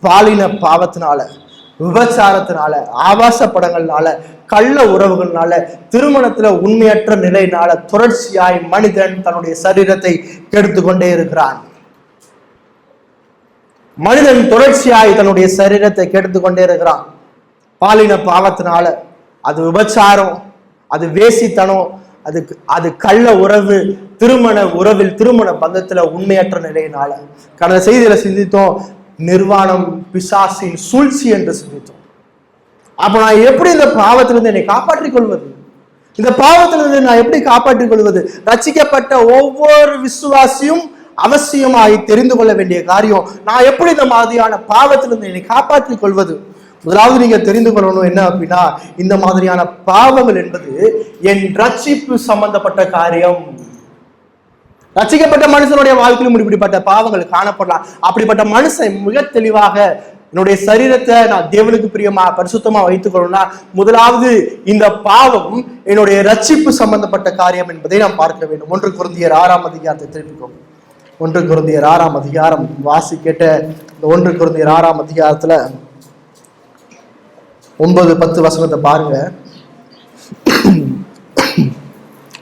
பாலின பாவத்தினால, விபச்சாரத்தினால, ஆபாச படங்கள்னால, கள்ள உறவுகள்னால, திருமணத்துல உண்மையற்ற நிலையினால தொடர்ச்சியாய் மனிதன் தன்னுடைய சரீரத்தை கெடுத்து கொண்டே இருக்கிறான். மனிதன் தொடர்ச்சியாய் தன்னுடைய சரீரத்தை கெடுத்து கொண்டே இருக்கிறான். பாலின பாவத்தினால, அது விபச்சாரம், அது வேசித்தனம், அது கள்ள உறவு, திருமண பந்தத்துல உண்மையற்ற நிலையினால. கடந்த செய்தியில சிந்தித்தோம், நிர்வாணம் பிசாசின் சூழ்ச்சி என்று சிந்தித்தோம். அப்ப நான் எப்படி இந்த பாவத்திலிருந்து என்னை காப்பாற்றிக் கொள்வது? இந்த பாவத்திலிருந்து நான் எப்படி காப்பாற்றிக் கொள்வது? ரட்சிக்கப்பட்ட ஒவ்வொரு விசுவாசியும் அவசியமாய் தெரிந்து கொள்ள வேண்டிய காரியம், நான் எப்படி இந்த மாதிரியான பாவத்திலிருந்து என்னை காப்பாற்றிக் கொள்வது? முதலாவது நீங்க தெரிந்து கொள்ளணும் என்ன அப்படின்னா, இந்த மாதிரியான பாவங்கள் என்பது என் ரட்சிப்பு சம்பந்தப்பட்ட காரியம். ரட்சிக்கப்பட்ட மனுஷனுடைய வாழ்க்கையிலும் இப்படிப்பட்ட பாவங்கள் காணப்படலாம். அப்படிப்பட்ட மனுஷன் மிக தெளிவாக என்னுடைய சரீரத்தை நான் தேவனுக்கு பிரியமா பரிசுத்தமா வைத்துக் கொள்ளணும்னா, முதலாவது இந்த பாவம் என்னுடைய ரட்சிப்பு சம்பந்தப்பட்ட காரியம் என்பதை நாம் பார்க்க வேண்டும். 1 கொரிந்தியர் 6ஆம் அதிகாரத்தை திருப்பிக்கோங்க. 1 கொரிந்தியர் 6ஆம் அதிகாரம் வாசி கேட்ட இந்த 1 கொரிந்தியர் 6ஆம் அதிகாரத்துல 9-10 வசனத்தை பாருங்க.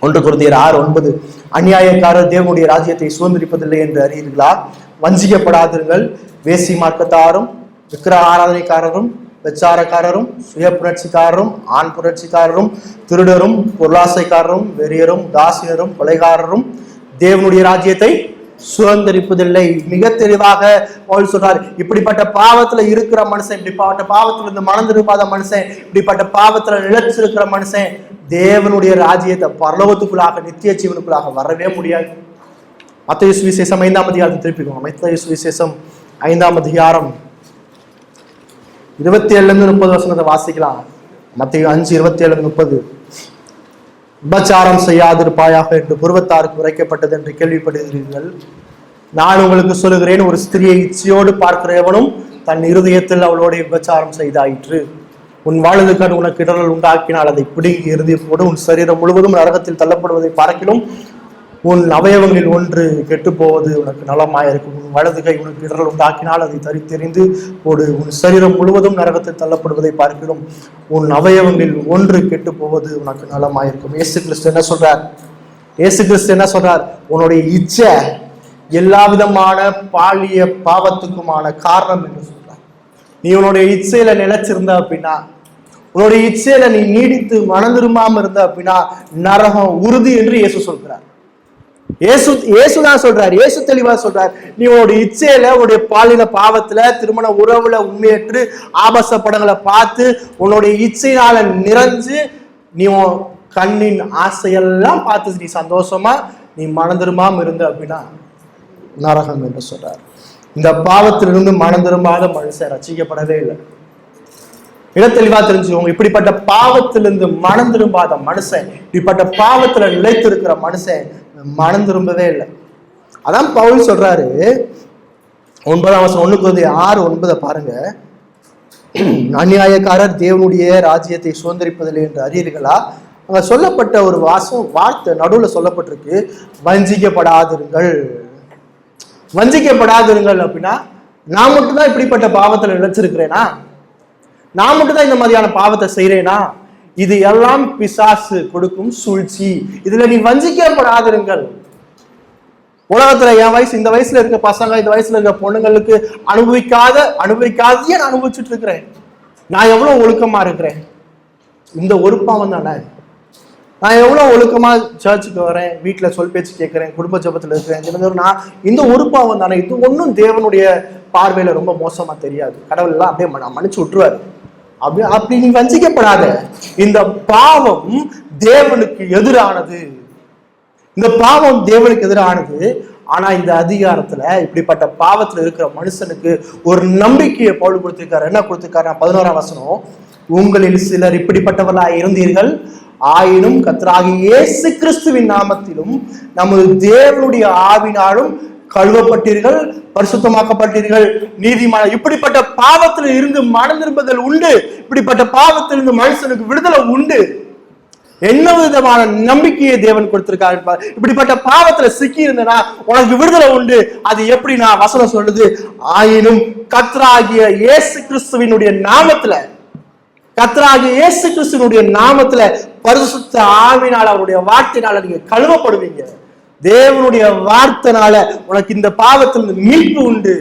1 கொரிந்தியர் 6:9, அநியாயக்காரர் தேவனுடைய ராஜ்யத்தை சுதந்திரிப்பதில்லை என்று அறியீர்களா? வஞ்சிக்கப்படாதீர்கள். வேசி மார்க்கத்தாரும், விக்கிர ஆராதனைக்காரரும், விச்சாரக்காரரும், சுய புரட்சிக்காரரும், ஆண் புரட்சிக்காரரும், திருடரும், பொருளாசைக்காரரும், வெறியரும், தாசியரும், கொலைகாரரும் தேவனுடைய ராஜ்யத்தை சுதந்திரிப்பதில்லை. மிக தெளிவாக பவுல் சொல்றார், இப்படிப்பட்ட பாவத்துல இருக்கிற மனுஷன், இப்படிப்பட்ட பாவத்துல இருந்து மனம் திரும்பாத மனுஷன், இப்படிப்பட்ட பாவத்துல நிலைச்சிருக்கிற மனுஷன் தேவனுடைய ராஜ்யத்தை பரலோகத்துக்குள்ளாக நித்திய ஜீவனுக்குள்ளாக வரவே முடியாது. மத்தேயு சுவிசேஷம் 5ஆம் அதிகாரத்தை திருப்பிக்கோங்க. மத்தேயு சுவிசேஷம் 5ஆம் அதிகாரம் 27-30 வசனத்தை வாசிக்கலாம். மத்தேயு 5:27-30, உபச்சாரம் செய்யாதிருப்பாயாக என்று புருவத்தாருக்கு உரைக்கப்பட்டது என்று கேள்விப்படுகிறீர்கள். நான் உங்களுக்கு சொல்லுகிறேன், ஒரு ஸ்திரியை இச்சையோடு பார்க்கிறவனும் தன் இருதயத்தில் அவளோட உபச்சாரம் செய்தாயிற்று. உன் வலது கண் உனக்கு இடரல் உண்டாக்கினால் அதை பிடுங்கி எறிந்து போடு. உன் சரீரம் முழுவதும் நரகத்தில் தள்ளப்படுவதை பார்க்கிலும் உன் அவயவங்களில் ஒன்று கெட்டு போவது உனக்கு நலமாயிருக்கும். உன் வலது கை உனக்கு இடரல் உண்டாக்கினால் அதை தரித்தெறிந்து போடு. உன் சரீரம் முழுவதும் நரகத்தில் தள்ளப்படுவதை பார்க்கிலும் உன் அவயவங்களில் ஒன்று கெட்டு போவது உனக்கு நலமாயிருக்கும். இயேசு கிறிஸ்து என்ன சொல்றார்? உன்னுடைய இச்சை எல்லா விதமான பாலிய பாவத்துக்குமான காரணம் என்று சொல்றார். நீ உன்னுடைய இச்சையில நிலைச்சிருந்த அப்படின்னா, உன்னுடைய இச்சையில நீ நீடித்து மனம் திரும்பாம இருந்த அப்படின்னா நரகம் உறுதி என்று இயேசு சொல்கிறார். இயேசுதான் சொல்றார். இயேசு தெளிவா சொல்றார், நீ உன்னுடைய இச்சையில, உன்னுடைய பாலின பாவத்துல, திருமண உறவுல உண்மையற்று ஆபாச படங்களை பார்த்து உன்னுடைய இச்சையினால நிறைஞ்சு நீ கண்ணின் ஆசையெல்லாம் பார்த்து நீ சந்தோஷமா நீ மனம் திரும்பாம இருந்த அப்படின்னா நரகம் என்று சொல்றார். இந்த பாவத்திலிருந்து மனம் திரும்பாத மனுஷன் ரட்சிக்கப்படவே இல்லை. தெளிவா தெரிஞ்சுக்கோங்க, இப்படிப்பட்ட பாவத்திலிருந்து மனம் திரும்பாத மனுஷன், இப்படிப்பட்ட பாவத்துல நிலைத்திருக்கிற மனுஷன் மனம் திரும்பவே இல்லை. அதான் பவுல் சொல்றாரு 9ஆம் வசனம் 1 கொரிந்தியர் 6:9 பாருங்க. அநியாயக்காரர் தேவனுடைய ராஜ்யத்தை சுதந்திரிப்பதில்லை என்று அறியீர்களா? அங்க சொல்லப்பட்ட ஒரு வார்த்தை நடுவுல சொல்லப்பட்டிருக்கு, வஞ்சிக்கப்படாதிருங்கள் அப்படின்னா, நான் மட்டும்தான் இப்படிப்பட்ட பாவத்துல நிலைச்சிருக்கிறேனா? நான் மட்டும்தான் இந்த மாதிரியான பாவத்தை செய்யறேனா? இது எல்லாம் பிசாசு கொடுக்கும் சூழ்ச்சி. இதுல நீ வஞ்சிக்கப்படாதிருங்கள். உலகத்துல என் வயசு, இந்த வயசுல இருக்க பசங்க, இந்த வயசுல இருக்க பொண்ணுங்களுக்கு அனுபவிக்காதையே நான் அனுபவிச்சுட்டு இருக்கிறேன். நான் எவ்வளவு ஒழுக்கமா இருக்கிறேன், இந்த ஒரு பாவம் தானே. நான் எவ்வளவு ஒழுக்கமா சர்ச்சுக்கு வரேன், வீட்டுல சொல் பேச்சு கேட்கிறேன், குடும்ப ஜபத்துல இருக்கிறேன், நான் இந்த ஒரு பாவம் தானே. இது ஒன்றும் தேவனுடைய பார்வையில ரொம்ப மோசமா தெரியாது. கடவுள் எல்லாம் அப்படியே மன்னிச்சு விட்டுருவாரு. அப்படி நீ வஞ்சிக்கப்படாத. இந்த பாவம் தேவனுக்கு எதிரானது. இந்த பாவம் தேவனுக்கு எதிரானது. ஆனா இந்த அதிகாரத்துல இப்படிப்பட்ட பாவத்துல இருக்கிற மனுஷனுக்கு ஒரு நம்பிக்கையை பவுல் கொடுத்திருக்காரு. என்ன கொடுத்திருக்காரு? 11ஆம் வசனம், உங்களில் சிலர் இப்படிப்பட்டவர்களாய் இருந்தீர்கள், ஆயினும் கர்த்தராகிய இயேசு கிறிஸ்துவின் நாமத்திலும் நமது தேவனுடைய ஆவினாலும் கழுவப்பட்டீர்கள், பரிசுத்தமாக்கப்பட்டீர்கள், நீதிமான. இப்படிப்பட்ட பாவத்தில் இருந்து மனம் திரும்புதல் உண்டு. இப்படிப்பட்ட பாவத்திலிருந்து மனுஷனுக்கு விடுதலை உண்டு. என்ன விதமான நம்பிக்கையை தேவன் கொடுத்திருக்காரு. இப்படிப்பட்ட பாவத்துல சிக்கி இருந்தனா உனக்கு விடுதலை உண்டு. அது எப்படி? நான் வசனம் சொல்லுது, ஆயினும் கர்த்தராகிய இயேசு கிறிஸ்துவினுடைய நாமத்துல, கர்த்தராகிய இயேசு கிறிஸ்துவினுடைய நாமத்துல பரிசுத்த ஆவினால, அவருடைய வார்த்தையினால நீங்க கழுவப்படுவீங்க. தேவனுடைய வார்த்தைனால உனக்கு இந்த பாவத்திலிருந்து மீட்பு உண்டு.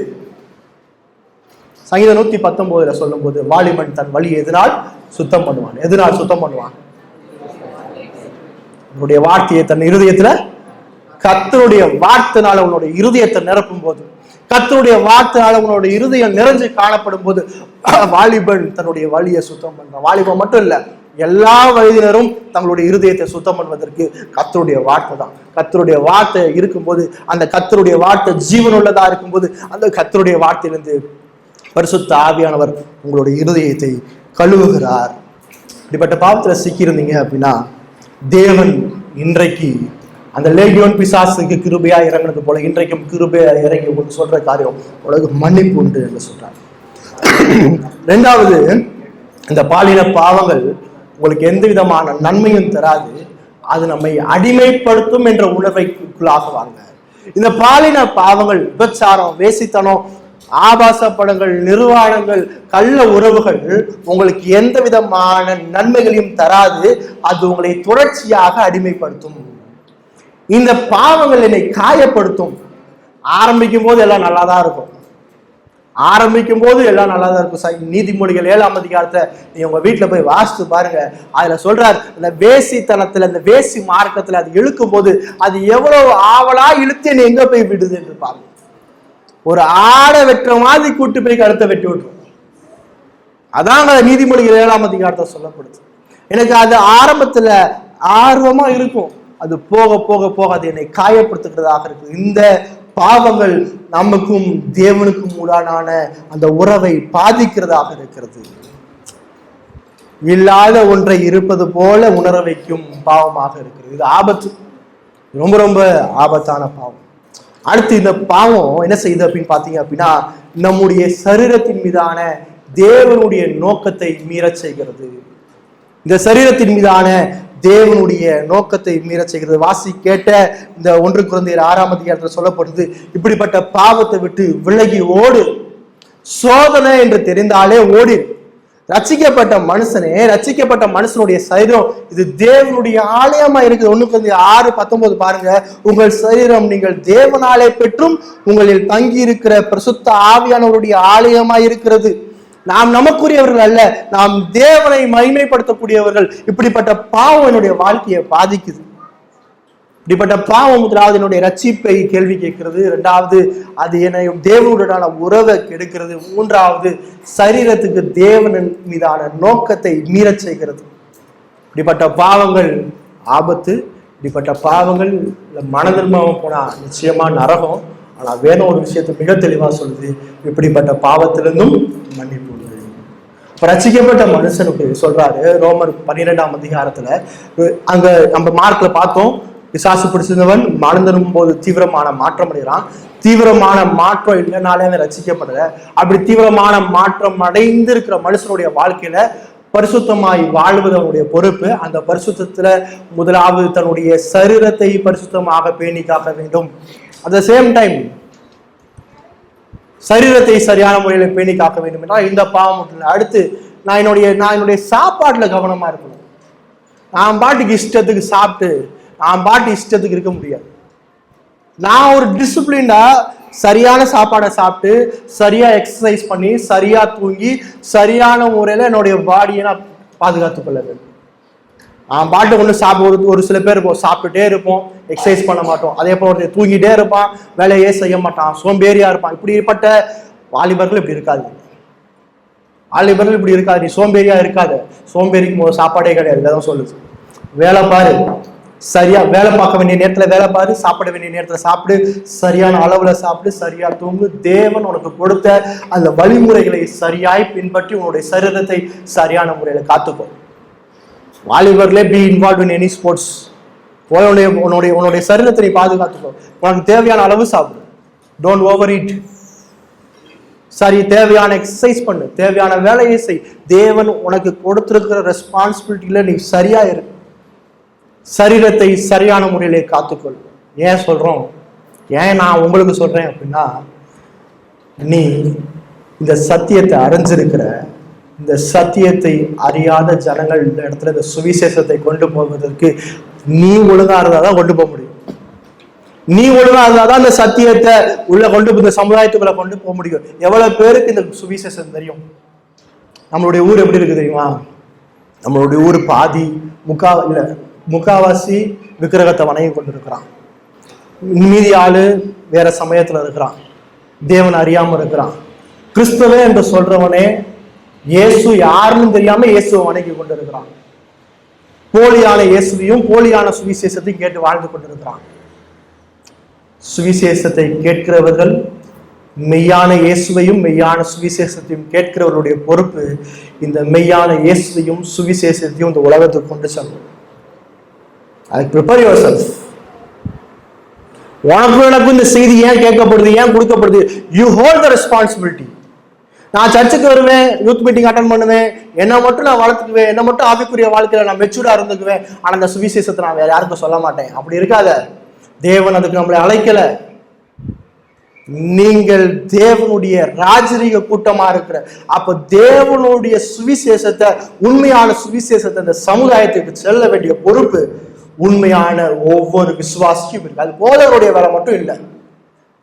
சங்கீதம் 119 சொல்லும் போது, வாலிபன் தன் வழி எதனால் சுத்தம் பண்ணுவான்? உன்னுடைய வார்த்தையை தன் இருதயத்துல கர்த்தருடைய வார்த்தைனால உன்னுடைய இருதயத்தை நிரப்பும் போது, கர்த்தருடைய வார்த்தையால உன்னோட இருதயம் நிறைஞ்சு காணப்படும் போது, வாலிபன் தன்னுடைய வழியை சுத்தம் பண்றான். வாலிபன் மட்டும் இல்ல, எல்லா வயதினரும் தங்களுடைய இருதயத்தை சுத்தம் பண்ணுவதற்கு கர்த்தருடைய வார்த்தை தான். கர்த்தருடைய வார்த்தை இருக்கும்போது, அந்த கர்த்தருடைய வார்த்தை ஜீவனுள்ளதா இருக்கும்போது, அந்த கர்த்தருடைய வார்த்தையிலிருந்து பரிசுத்த ஆவியானவர் உங்களுடைய இருதயத்தை கழுவுகிறார். இப்படிப்பட்ட பாவத்துல சிக்கியிருந்தீங்க அப்படின்னா, தேவன் இன்றைக்கு அந்த லேகியோன் பிசாசுக்கு கிருபையா இறங்கினது போல இன்றைக்கும் கிருபையா இறங்கி உங்களுக்கு சொல்ற காரியம் உனக்கு மன்னிப்பு உண்டு என்று சொல்றாங்க. ரெண்டாவது, இந்த பாலின பாவங்கள் உங்களுக்கு எந்த விதமான நன்மையும் தராது, அது நம்மை அடிமைப்படுத்தும் என்ற உணர்வைக்குள்ளாகுவாங்க. இந்த பாலின பாவங்கள், விபச்சாரம், வேசித்தனம், ஆபாச படங்கள், நிர்வாணங்கள், கள்ள உறவுகள் உங்களுக்கு எந்த விதமான நன்மைகளையும் தராது, அது உங்களை தொடர்ச்சியாக அடிமைப்படுத்தும். இந்த பாவங்கள் என்னை காயப்படுத்தும். ஆரம்பிக்கும் போது எல்லாம் நல்லாதான் இருக்கும், ஆரம்பிக்கும் போது எல்லாம் நல்லா தான் இருக்கும். நீதிமொழிகள் 7ஆம் அதிகாரத்தை நீ உங்க வீட்டுல போய் வாசித்து பாருங்க. அதுல சொல்றார், இந்த வேசித்தனத்துல, இந்த வேசி மார்க்கத்துல அது இழுக்கும் போது அது எவ்வளவு ஆவலா இழுத்து நீ எங்க போய் விடுது என்று பாருங்க. ஒரு ஆடை வெட்டுற மாதிரி கூட்டு போய் கழுத்தை வெட்டி விட்டுரும். அதான் நீதிமொழிகள் 7ஆம் அதிகாரத்தை சொல்லப்படுது. எனக்கு அது ஆரம்பத்துல ஆர்வமா இருக்கும், அது போக போக போக அது என்னை காயப்படுத்துகிறதாக இருக்கு. இந்த பாவங்கள் நமக்கும் தேவனுக்கும் உடான அந்த உறவை பாதிக்கிறதாக இருக்கிறது. இல்லாத ஒன்றை இருப்பது போல உணர வைக்கும் பாவமாக இருக்கிறது. இது ஆபத்து, ரொம்ப ரொம்ப ஆபத்தான பாவம். அடுத்து இந்த பாவம் என்ன செய்யுது அப்படின்னு பாத்தீங்க அப்படின்னா, நம்முடைய சரீரத்தின் மீதான தேவனுடைய நோக்கத்தை மீறச் செய்கிறது. இந்த சரீரத்தின் மீதான தேவனுடைய நோக்கத்தை மீறச் செய்கிறது. வாசி கேட்ட இந்த 1 கொரிந்தியர் 6ஆம் அதிகாரத்தில் சொல்லப்படுது, இப்படிப்பட்ட பாவத்தை விட்டு விலகி ஓடு, சோதனை என்று தெரிந்தாலே ஓடி. ரட்சிக்கப்பட்ட மனுஷனுடைய சரீரம் இது தேவனுடைய ஆலயமா இருக்குது. 1 கொரிந்தியர் 6:19 பாருங்க, உங்கள் சரீரம் நீங்கள் தேவனாலே பெற்றும் உங்களில் தங்கி இருக்கிற பரிசுத்த ஆவியானவருடைய ஆலயமா இருக்கிறது. நாம் நமக்குரியவர்கள் அல்ல, நாம் தேவனை மகிமைப்படுத்தக்கூடியவர்கள். இப்படிப்பட்ட பாவம் என்னுடைய வாழ்க்கையை பாதிக்குது. இப்படிப்பட்ட பாவம் முதலாவது என்னுடைய ரட்சிப்பை கேள்வி கேட்கிறது, 2வது அது என்னை தேவனுடனான உறவை கெடுக்கிறது, 3வது சரீரத்துக்கு தேவனின் மீதான நோக்கத்தை மீறச் செய்கிறது. இப்படிப்பட்ட பாவங்கள் ஆபத்து. இப்படிப்பட்ட பாவங்கள் மனதிர்மம் போனா நிச்சயமா நரகம். ஆனா வேணும் ஒரு விஷயத்தை மிக தெளிவா சொல்லுது, இப்படிப்பட்ட பாவத்திலிருந்தும் மன்னிப்பு உண்டு. ரட்சிக்கப்பட்ட மனுஷனுக்கு சொல்றாரு ரோமர் 12ஆம் அதிகாரத்துல, அங்க நம்ம மார்க்ல பார்த்தோம், பிசாசு பிடிச்சிருந்தவன் மனம் திரும்பும் போது தீவிரமான மாற்றம் அடைகிறான். தீவிரமான மாற்றம் இல்லைனாலே அவன் ரட்சிக்கப்படல. அப்படி தீவிரமான மாற்றம் அடைந்து இருக்கிற மனுஷனுடைய வாழ்க்கையில பரிசுத்தமாய் வாழ்வது அவனுடைய பொறுப்பு. அந்த பரிசுத்தத்துல முதலாவது தன்னுடைய சரீரத்தை பரிசுத்தமாக பேணி காக்க வேண்டும். அட் த சேம் டைம் சரீரத்தை சரியான முறையில பேணி காக்க வேண்டும் என்றால் இந்த பாவம். அடுத்து நான் என்னுடைய சாப்பாட்டுல கவனமா இருக்கணும். நான் பாட்டுக்கு இஷ்டத்துக்கு சாப்பிட்டு நான் பாட்டு இஷ்டத்துக்கு இருக்க முடியாது. நான் ஒரு டிசிப்ளின்டா சரியான சாப்பாடை சாப்பிட்டு சரியா எக்ஸசைஸ் பண்ணி சரியா தூங்கி சரியான முறையில என்னுடைய பாடியை நான் பாதுகாத்துக் கொள்ள வேண்டும். நான் பாட்டு ஒன்று சாப்பிட ஒரு சில பேர் இருப்போம், சாப்பிட்டுட்டே இருப்போம், எக்ஸசைஸ் பண்ண மாட்டோம். அதே போல ஒருத்தர் தூங்கிட்டே இருப்பான், வேலையே செய்ய மாட்டான், சோம்பேறியா இருப்பான். இப்படிப்பட்ட வாலிபர்கள் இப்படி இருக்காது. வாலிபர்கள் இப்படி இருக்காது. நீ சோம்பேறியா இருக்காது. சோம்பேறிக்கு ஒரு சாப்பாடே கிடையாது. இதான் சொல்லுது. வேலை பாரு, சரியா வேலை பார்க்க வேண்டிய நேரத்துல வேலை பாரு, சாப்பிட வேண்டிய நேரத்துல சாப்பிடு, சரியான அளவுல சாப்பிடு, சரியா தூங்கு. தேவன் உனக்கு கொடுத்த அந்த வழிமுறைகளை சரியாய் பின்பற்றி உன்னுடைய சரீரத்தை சரியான முறையில காத்துக்கோ. வாலிபர்களே, be involve in any sports. உன்னுடைய சரீரத்தை நீ பாதுகாத்துக்கோ. உனக்கு தேவையான அளவு சாப்பிடு, டோன்ட் ஓவர் ஈட். சரி, தேவையான எக்ஸசைஸ் பண்ணு, தேவையான வேலையை செய். தேவன் உனக்கு கொடுத்திருக்கிற ரெஸ்பான்சிபிலிட்டியில நீ சரியா இரு. சரீரத்தை சரியான முறையிலே காத்துக்கொள். ஏன் சொல்றோம், ஏன் நான் உங்களுக்கு சொல்றேன் அப்படின்னா, நீ இந்த சத்தியத்தை அறிஞ்சிருக்கிற, இந்த சத்தியத்தை அறியாத ஜனங்கள் இந்த இடத்துல இந்த சுவிசேஷத்தை கொண்டு போவதற்கு நீ ஒழுங்கா இருந்தாதான் கொண்டு போக முடியும். நீ ஒழுங்கா இருந்தாதான் இந்த சத்தியத்தை உள்ள கொண்டு இந்த சமுதாயத்துக்குள்ள கொண்டு போக முடியும். எவ்வளவு பேருக்கு இந்த சுவிசேஷம் தெரியும்? நம்மளுடைய ஊர் எப்படி இருக்கு தெரியுமா? நம்மளுடைய ஊர் பாதி முக்கா இல்ல முக்காவாசி விக்கிரகத்தை வணங்கி கொண்டிருக்கிறான். மீதி ஆளு வேற சமயத்துல இருக்கிறான், தேவன் அறியாம இருக்கிறான். கிறிஸ்தவ என்று சொல்றவனே இயேசு யாருன்னு தெரியாம இயேசுவை வணங்கி கொண்டிருக்கிறான். போலியான இயேசுவையும் போலியான சுவிசேஷத்தையும் கேட்டு வாழ்ந்து கொண்டிருக்கிறான். சுவிசேஷத்தை கேட்கிறவர்கள் மெய்யான இயேசுவையும் மெய்யான சுவிசேஷத்தையும் கேட்கிறவர்களுடைய பொறுப்பு இந்த மெய்யான இயேசுவையும் சுவிசேஷத்தையும் இந்த உலகத்துக்கு கொண்டு செல்லும். அதுக்கு ப்ரிப்பேர் யுவர் செல்ஃப். உனக்கும் எனக்கும் இந்த செய்தி ஏன் கேட்கப்படுது, ஏன் கொடுக்கப்படுது? You hold the responsibility. நான் சர்ச்சுக்கு வருவேன், யூத் மீட்டிங் அட்டன் பண்ணுவேன், என்னை மட்டும் நான் வளர்த்துக்குவேன், என்னை மட்டும் ஆவிக்குரிய வாழ்க்கையில நான் மெச்சூர்டா இருந்துக்குவேன், ஆனா அந்த சுவிசேஷத்தை நான் வேற யாருக்கும் சொல்ல மாட்டேன். அப்படி இருக்காத. தேவன் அதுக்கு நம்மளை அழைக்கல. நீங்கள் தேவனுடைய ராஜரீக கூட்டமா இருக்கிற, அப்ப தேவனுடைய சுவிசேஷத்தை, உண்மையான சுவிசேஷத்தை இந்த சமுதாயத்துக்கு செல்ல வேண்டிய பொறுப்பு உண்மையான ஒவ்வொரு விசுவாசியும் இருக்கு. அது போதவருடைய வேலை மட்டும் இல்லை,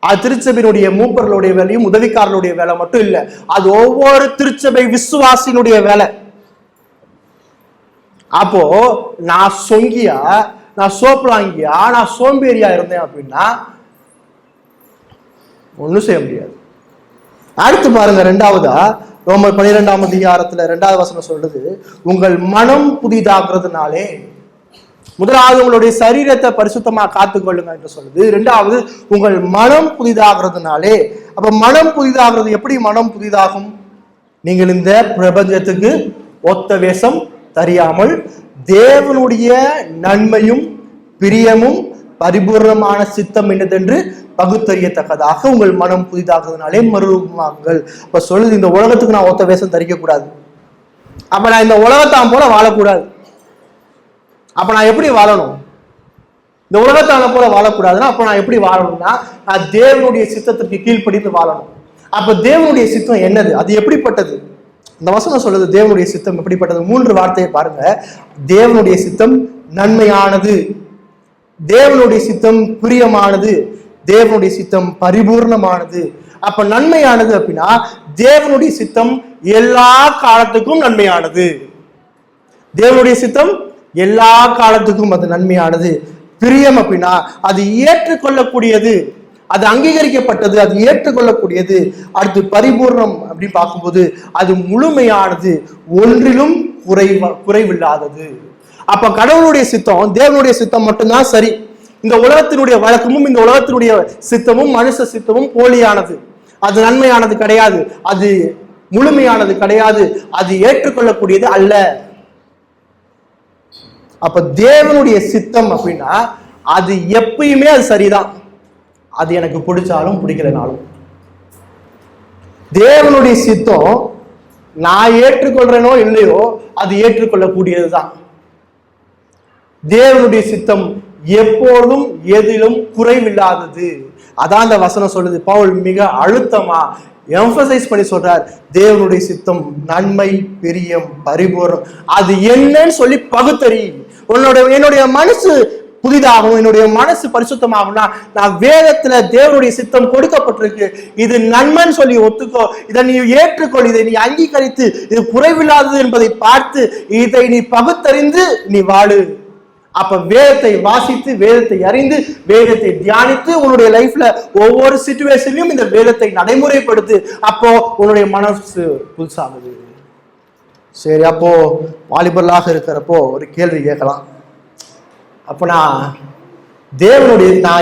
அது திருச்சபையினுடைய மூப்பர்களுடைய வேலையும் உதவிக்காரர்களுடைய வேலை மட்டும் இல்லை, அது ஒவ்வொரு திருச்சபை விசுவாசியினுடைய வேலை. அப்போ நான் சொங்கியா, நான் சோப்பலாங்கியா, நான் சோம்பேறியா இருந்தேன் அப்படின்னா ஒன்றும் செய்ய முடியாது. அடுத்து பாருங்க, ரெண்டாவதா ரோமர் 12ஆம் அதிகாரத்துல 2வது வசனம் சொல்றது, உங்கள் மனம் புதிதாகிறதுனாலே. முதலாவது உங்களுடைய சரீரத்தை பரிசுத்தமா காத்துக்கொள்ளுங்க என்று சொல்லுது. இரண்டாவது உங்கள் மனம் புதிதாகிறதுனாலே. அப்ப மனம் புதிதாகிறது எப்படி மனம் புதிதாகும்? நீங்கள் இந்த பிரபஞ்சத்துக்கு ஒத்த வேஷம் தெரியாமல் தேவனுடைய நன்மையும் பிரியமும் பரிபூர்ணமான சித்தம் என்னதென்று பகுத்தறியத்தக்கதாக உங்கள் மனம் புதிதாகிறதுனாலே மறுரூபமாகுங்கள். அப்ப சொல்லுது, இந்த உலகத்துக்கு நான் ஒத்த வேஷம் தரிக்க கூடாது. அப்ப நான் இந்த உலகத்தான் போல வாழக்கூடாது. அப்ப நான் எப்படி வாழணும்? இந்த உலகத்தான போல வாழக்கூடாதுன்னா அப்ப நான் எப்படி வாழணும்னா, நான் தேவனுடைய சித்தத்திற்கு கீழ்ப்படிந்து வாழணும். அப்ப தேவனுடைய சித்தம் என்னது, அது எப்படிப்பட்டது? இந்த வசனம் சொல்லுது தேவனுடைய சித்தம் எப்படிப்பட்டது. 3 வார்த்தையை பாருங்க. தேவனுடைய சித்தம் நன்மையானது, தேவனுடைய சித்தம் பிரியமானது, தேவனுடைய சித்தம் பரிபூர்ணமானது. அப்ப நன்மையானது அப்படின்னா தேவனுடைய சித்தம் எல்லா காலத்துக்கும் நன்மையானது. தேவனுடைய சித்தம் எல்லா காலத்துக்கும் அது நன்மையானது. பிரியம் அப்படின்னா அது ஏற்றுக்கொள்ளக்கூடியது, அது அங்கீகரிக்கப்பட்டது, அது ஏற்றுக்கொள்ளக்கூடியது. அடுத்து பரிபூர்ணம் அப்படின்னு பார்க்கும்போது அது முழுமையானது, ஒன்றிலும் குறைவில்லாதது. அப்ப கடவுளுடைய சித்தம், தேவனுடைய சித்தம் மட்டும்தான் சரி. இந்த உலகத்தினுடைய வழக்கமும் இந்த உலகத்தினுடைய சித்தமும் மனுஷ சித்தமும் போலியானது, அது நன்மையானது கிடையாது, அது முழுமையானது கிடையாது, அது ஏற்றுக்கொள்ளக்கூடியது அல்ல. அப்ப தேவனுடைய சித்தம் அப்படின்னா அது எப்பயுமே அது சரிதான், அது எனக்கு பிடிச்சாலும் பிடிக்கலனாலும். தேவனுடைய சித்தம் நான் ஏற்றுக்கொள்றேனோ இல்லையோ அது ஏற்றுக்கொள்ளக்கூடியதுதான். தேவனுடைய சித்தம் எப்போதும் எதிலும் குறைவில்லாதது. அதான் அந்த வசனம் சொல்லுது. பவுல் மிக அழுத்தமா எம்பசைஸ் பண்ணி சொல்றார், தேவனுடைய சித்தம் நன்மை பிரியம் பரிபூர்ணம். அது என்னன்னு சொல்லி பகுத்தறி. என்னுடைய மனசு புதிதாகும், என்னுடைய மனசு பரிசுத்தமாகும்னா நான் வேதத்துல தேவனுடைய சித்தம் கொடுக்கப்பட்டிருக்கு, இது நன்மைன்னு சொல்லி ஒத்துக்கோ, இதை நீ ஏற்றுக்கொள், இதை நீ அங்கீகரித்து இது குறைவில்லாதது என்பதை பார்த்து இதை நீ பகுத்தறிந்து நீ வாழு. அப்ப வேதத்தை வாசித்து, வேதத்தை அறிந்து, வேதத்தை தியானித்து உன்னுடைய லைஃப்ல ஒவ்வொரு சிச்சுவேஷன்லயும் இந்த வேதத்தை நடைமுறைப்படுத்து. அப்போ உன்னுடைய மனசு புதுசாகுது. சரி, அப்போ வாலிபர்களாக இருக்கிறப்போ ஒரு கேள்வி கேட்கலாம். அப்ப நான்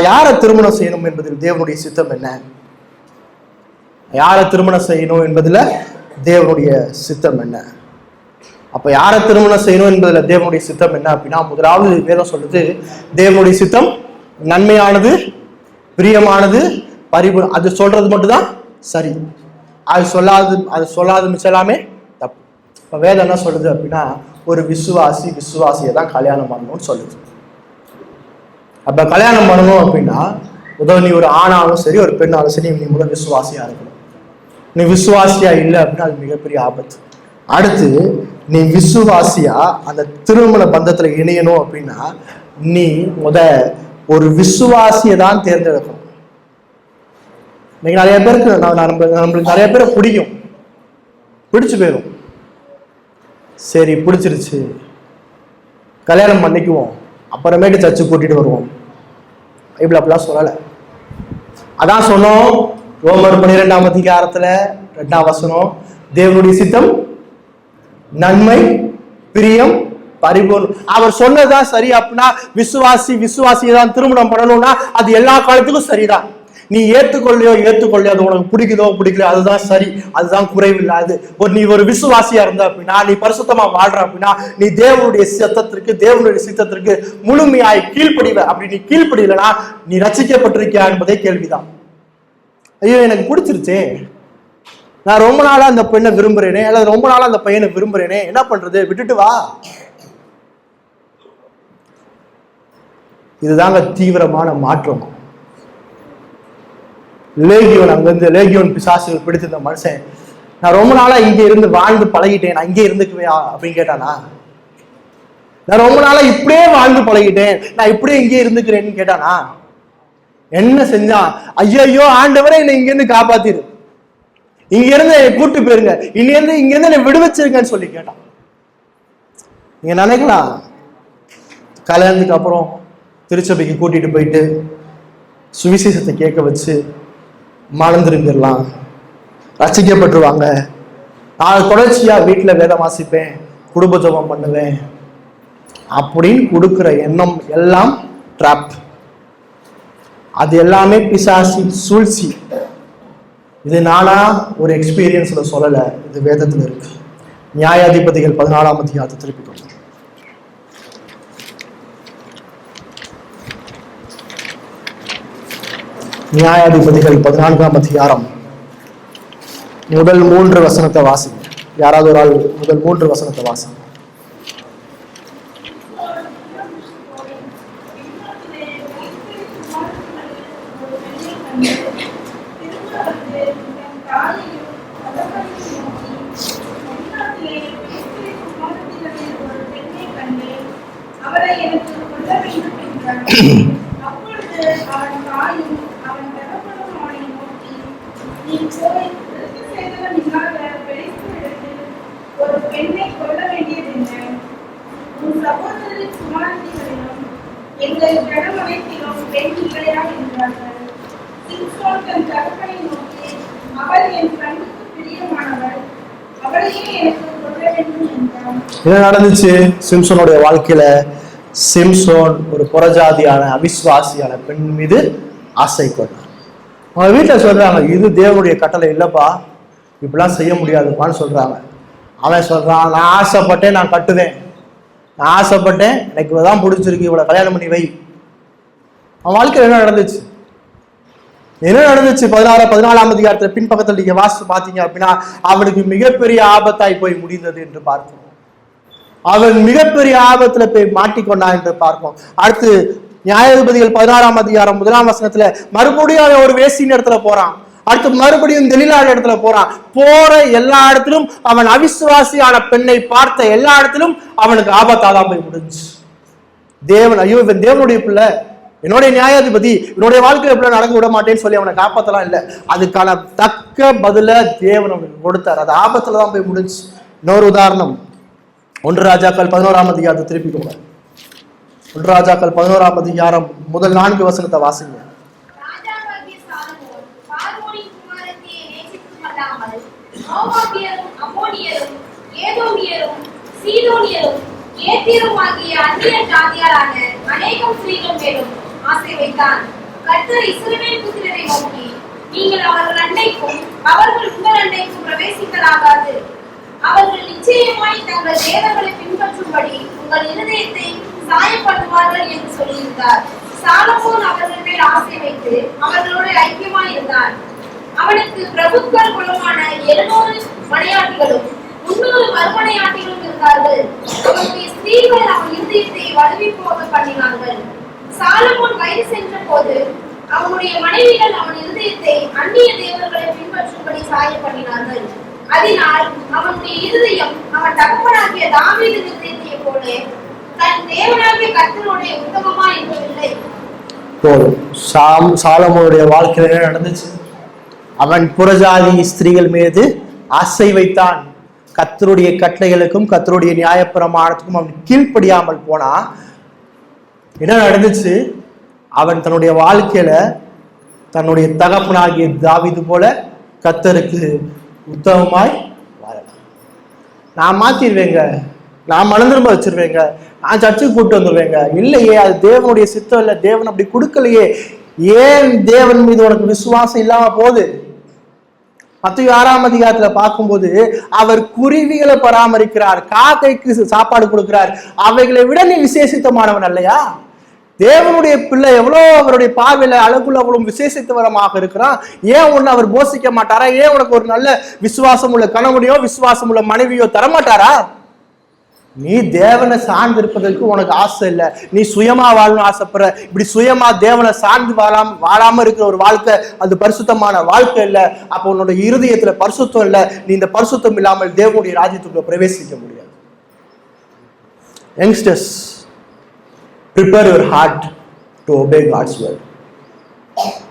யாரை திருமணம் செய்யணும் என்பதில் தேவனுடைய சித்தம் என்ன? யாரை திருமணம் செய்யணும் என்பதுல தேவனுடைய சித்தம் என்ன? அப்ப யாரை திருமணம் செய்யணும் என்பதுல தேவனுடைய சித்தம் என்ன அப்படின்னா, முதலாவது வேதம் சொல்லுது தேவனுடைய சித்தம் நன்மையானது, பிரியமானது, பரிபூர்ணம். அது சொல்றது மட்டும்தான் சரி, அது சொல்லாது மிச்சம் எல்லாமே தப்பு. இப்ப வேதம் என்ன சொல்லுது அப்படின்னா, ஒரு விசுவாசியை தான் கல்யாணம் பண்ணணும்னு சொல்லுது. அப்ப கல்யாணம் பண்ணணும் அப்படின்னா முதல் நீ ஒரு ஆணாலும் சரி ஒரு பெண்ணாலும் சரி நீ முதல் விசுவாசியா இருக்கணும். நீ விசுவாசியா இல்லை அப்படின்னா அது மிகப்பெரிய ஆபத்து. அடுத்து நீ விசுவாசியா அந்த திருமண பந்தத்துல இணையணும் அப்படின்னா நீ ஒரு விசுவாசியை தான் தேர்ந்தெடுக்கணும். இன்னைக்கு நிறைய பேருக்கு நம்மளுக்கு நிறைய பேரை பிடிச்சு போயிடும். சரி பிடிச்சிருச்சு, கல்யாணம் பண்ணிக்குவோம், அப்புறமேட்டு சர்ச்சு கூட்டிட்டு வருவோம். பைபிள் அப்படிலாம் சொல்லலை. அதான் சொன்னோம் ரோமர் 12ஆம் அதிகாரத்துல 2ஆம் வசனம், தேவனுடைய சித்தம் நன்மை பிரியம் பரிபூர்ணம். அவர் சொன்னதுதான் சரி. அப்படின்னா விசுவாசியை தான் திருமணம் பண்ணணும்னா அது எல்லா காலத்துக்கும் சரிதான். நீ ஏத்துக்கொள்ளையோ அது உனக்கு பிடிக்குதோ பிடிக்கலையோ அதுதான் சரி, அதுதான் குறைவில்லாது. நீ ஒரு விசுவாசியா இருந்த அப்படின்னா, நீ பரிசுத்தமா வாழ்ற அப்படின்னா, நீ தேவனுடைய சித்தத்திற்கு முழுமையாய் கீழ்ப்படிவ. அப்படி நீ கீழ்ப்படியலனா நீ ரட்சிக்கப்பட்டிருக்கியா என்பதே கேள்விதான். ஐயோ எனக்கு பிடிச்சிருச்சே, நான் ரொம்ப நாளா அந்த பெண்ணை விரும்புறேனே, அல்லது ரொம்ப நாளா அந்த பையனை விரும்புறேனே, என்ன பண்றது, விட்டுட்டு வா. இதுதாங்க தீவிரமான மாற்றம். லேகியோன் பிசாசுகள் பிடித்திருந்த மனுஷன், நான் ரொம்ப நாளா இங்க இருந்து வாழ்ந்து பழகிட்டேன், நான் இங்கே இருந்துக்குவேயா அப்படின்னு கேட்டானா? நான் ரொம்ப நாளா இப்படியே வாழ்ந்து பழகிட்டேன், நான் இப்படியே இங்கே இருந்துக்கிறேன்னு கேட்டானா? என்ன செஞ்சான்? ஐயோ ஆண்டவரே என்னை இங்க இருந்து காப்பாத்திரு, இங்க இருந்து கூட்டு போயிருங்க, இங்க இருந்து என்னை விடுவிச்சிருங்கன்னு சொல்லி கேட்டான். நீங்க நினைக்கலாம் கல்யாணத்துக்கு அப்புறம் திருச்சபைக்கு கூட்டிட்டு போயிட்டு சுவிசேஷத்தை கேட்க வச்சு மறந்துருந்துடலாம், ரசிக்கப்பட்டுருவாங்க, நான் தொடர்ச்சியா வீட்டுல வேதம் வாசிப்பேன், குடும்ப ஜெபம் பண்ணுவேன் அப்படின்னு கொடுக்குற எண்ணம் எல்லாம் ட்ராப். அது எல்லாமே பிசாசின் சூழ்ச்சி. இது நானா ஒரு எக்ஸ்பீரியன்ஸ்ல சொல்லல, இது வேதத்துல இருக்கு. நியாயாதிபதிகள் 14ஆம் அதிகாரத்தை திருப்பி கொண்டு நியாயாதிபதிகள் 14ஆம் அதிகாரம் முதல் 3 வசனத்தை வாசிங்க. யாராவது ஒரு ஆள் முதல் 3 வசனத்தை வாசிங்க. என்ன நடந்துச்சு சிம்சோனுடைய வாழ்க்கையில? சிம்சோன் ஒரு புறஜாதியான அவிசுவாசியான பெண் மீது ஆசை கொண்டார். அவங்க வீட்டுல சொல்றாங்க, இது தேவனுடைய கட்டளை இல்லப்பா, இப்படிலாம் செய்ய முடியாதுப்பான்னு சொல்றாங்க. அவன் சொல்றான், நான் ஆசைப்பட்டேன், நான் கட்டுவேன், நான் ஆசைப்பட்டேன், எனக்கு இவதான் பிடிச்சிருக்கு, இவ்வளவு கல்யாணம் பண்ணி வை. அவன் வாழ்க்கையில் என்ன நடந்துச்சு? 14ஆம் அதிகாரத்துல பின்பக்கத்தில் நீங்க வாசித்து பார்த்தீங்க அப்படின்னா, அவனுக்கு மிகப்பெரிய ஆபத்தாய் போய் முடிந்தது என்று பார்க்கிறோம். அவன் மிகப்பெரிய ஆபத்துல போய் மாட்டிக்கொண்டான் என்று பார்ப்போம். அடுத்து நியாயாதிபதிகள் 16ஆம் அதிகாரம் 1ஆம் வசனத்துல மறுபடியும் அவன் ஒரு வேசியின் இடத்துல போறான். அடுத்து மறுபடியும் தெளிலான இடத்துல போறான். போற எல்லா இடத்திலும் அவன் அவிசுவாசியான பெண்ணை பார்த்த எல்லா இடத்திலும் அவனுக்கு ஆபத்தாதான் போய் முடிஞ்சு. தேவன், ஐயோ இவன் தேவனுடைய பிள்ளை, என்னுடைய நியாயாதிபதி, என்னுடைய வாழ்க்கையில எப்படி நடக்க விட மாட்டேன்னு சொல்லி அவனை காப்பாத்தலாம் இல்லை, அதுக்கான தக்க பதில தேவன் அவனுக்கு கொடுத்தார். அது ஆபத்துல தான் போய் முடிஞ்சு. இன்னொரு உதாரணம், 1 ராஜாக்கள் 11ஆம் அதிகாரத்தை திருப்பிக்கோங்க. 1 ராஜாக்கள் 11ஆம் அதிகாரம் முதல் 4 வசனத்தை வாசிங்க. நீங்கள் அவர்கள் அண்டைக்கும் அவர்கள் உங்கள் அண்டைக்கும் பிரவேசிக்கலாகாது. அவர்கள் நிச்சயமாய் தங்கள் தேவர்களை பின்பற்றும்படி உங்கள் இருதயத்தை சாயப்படுவார்கள் என்று சொல்லியிருந்தார். சாலமோன் அவர்கள் மேல் ஆசை வைத்து அவர்களோடு ஐக்கியமாய் இருந்தார். அவனுக்கு பிரபுக்கள் குலமான 700 மனையாட்டிகளும் 300 மறுமனையாட்டிகளும் இருந்தார்கள். அவனுடைய ஸ்திரீகள் அவன் இருதயத்தை வலுவி போக பண்ணினார்கள். சாலமோன் வயது சென்ற போது அவனுடைய மனைவிகள் அவன் இருதயத்தை அந்நிய தேவர்களை பின்பற்றும்படி சாய பண்ணினார்கள். அதனால் அவனுடைய இருதயம் அவன் தகப்பனாகிய தாவீதின் இருதயத்தை போல தன் தேவனாகிய கர்த்தருடைய உத்தமமா இருக்கவில்லை. சாலமோனுடைய வாழ்க்கையில என்ன நடந்துச்சு? அவன் புறஜாதி ஸ்திரீகள் மீது ஆசை வைத்தான். கர்த்தருடைய கட்டளைகளுக்கும் கர்த்தருடைய நியாயப்பிரமாணத்துக்கும் அவன் கீழ்ப்படியாமல் போனா என்ன நடந்துச்சு? அவன் தன்னுடைய வாழ்க்கையில தன்னுடைய தகப்பனாகிய தாவீது போல கர்த்தருக்கு உத்தமமாய் வாழலாம். நான் மாத்திடுவேங்க, நான் மனம் திரும்ப வச்சிருவேங்க, நான் சர்ச்சுக்கு கூப்பிட்டு வந்துடுவேங்க. இல்லையே, அது தேவனுடைய சித்தம் இல்லை, தேவன் அப்படி கொடுக்கலையே. ஏன் தேவன் மீது உனக்கு விசுவாசம் இல்லாம போகுது? மத்தேயு 6ஆம் அதிகாரத்துல பார்க்கும்போது அவர் குருவிகளை பராமரிக்கிறார், காக்கைக்கு சாப்பாடு கொடுக்கிறார். அவைகளை விட நீ விசேஷித்தமானவன் அல்லையா? தேவனுடைய பிள்ளை எவ்வளோ அவருடைய பார்வையில அழகுள்ள அவ்வளவு விசேஷித்தவரமாக இருக்கிறான். ஏன் உன்னை அவர் போஷிக்க மாட்டாரா? ஏன் உனக்கு ஒரு நல்ல விசுவாசம் உள்ள கணவனையோ விசுவாசம் உள்ள மனைவியோ தரமாட்டாரா? நீ தேவனை சார்ந்து இருப்பதற்கு உனக்கு ஆசை இல்லை, நீ சுயமா வாழணும் ஆசைப்படுற. இப்படி சுயமா தேவனை சார்ந்து வாழாம இருக்கிற ஒரு வாழ்க்கை அது பரிசுத்தமான வாழ்க்கை இல்லை. அப்போ உன்னோட இருதயத்துல பரிசுத்தம் இல்லை. நீ இந்த பரிசுத்தம் இல்லாமல் தேவனுடைய ராஜ்யத்துக்குள்ள பிரவேசிக்க முடியாது. Youngsters, prepare your heart to obey God's word.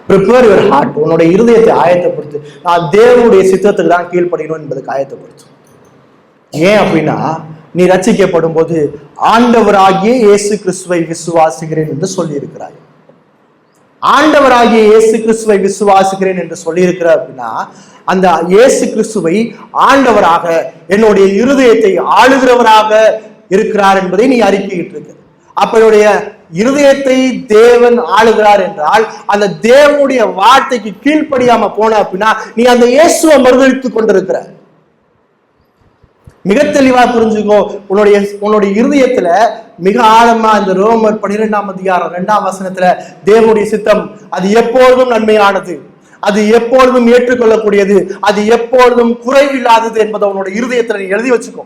prepare your heart. உன்னோட இருதயத்தை ஆயத்தப்படுத்து. நான் தேவனுடைய சித்தத்துக்கு தான் கீழ்ப்படியணும் என்பதுக்கு ஆயத்தப்படுத்து. ஏன் அப்படின்னா, நீ ரட்சிக்கப்படும் போது ஆண்டவராகிய இயேசு கிறிஸ்துவை விசுவாசிக்கிறேன் என்று சொல்லி இருக்கிறாய். ஆண்டவராகிய இயேசு கிறிஸ்துவை விசுவாசிக்கிறேன் என்று சொல்லி இருக்கிற அப்படின்னா, அந்த இயேசு கிறிஸ்துவை ஆண்டவராக, என்னுடைய இருதயத்தை ஆளுகிறவராக இருக்கிறார் என்பதை நீ அறிக்கையிட்டு இருக்க. அப்ப என்னுடைய இருதயத்தை தேவன் ஆளுகிறார் என்றால், அந்த தேவனுடைய வார்த்தைக்கு கீழ்ப்படியாம போன அப்படின்னா நீ அந்த இயேசுவை மறுதலித்துக் கொண்டிருக்கிற. மிக தெளிவா புரிஞ்சுக்கோ. உன்னுடைய இருதயத்துல மிக ஆழமா இந்த ரோமர் 12ஆம் அதிகாரம் 2ஆம் வசனத்துல தேவனுடைய சித்தம் அது எப்பொழுதும் நன்மையானது, அது எப்பொழுதும் ஏற்றுக்கொள்ளக்கூடியது, அது எப்பொழுதும் குறைவில்லாதது என்பதை உன்னோட இருதயத்துல நீ எழுதி வச்சுக்கோ.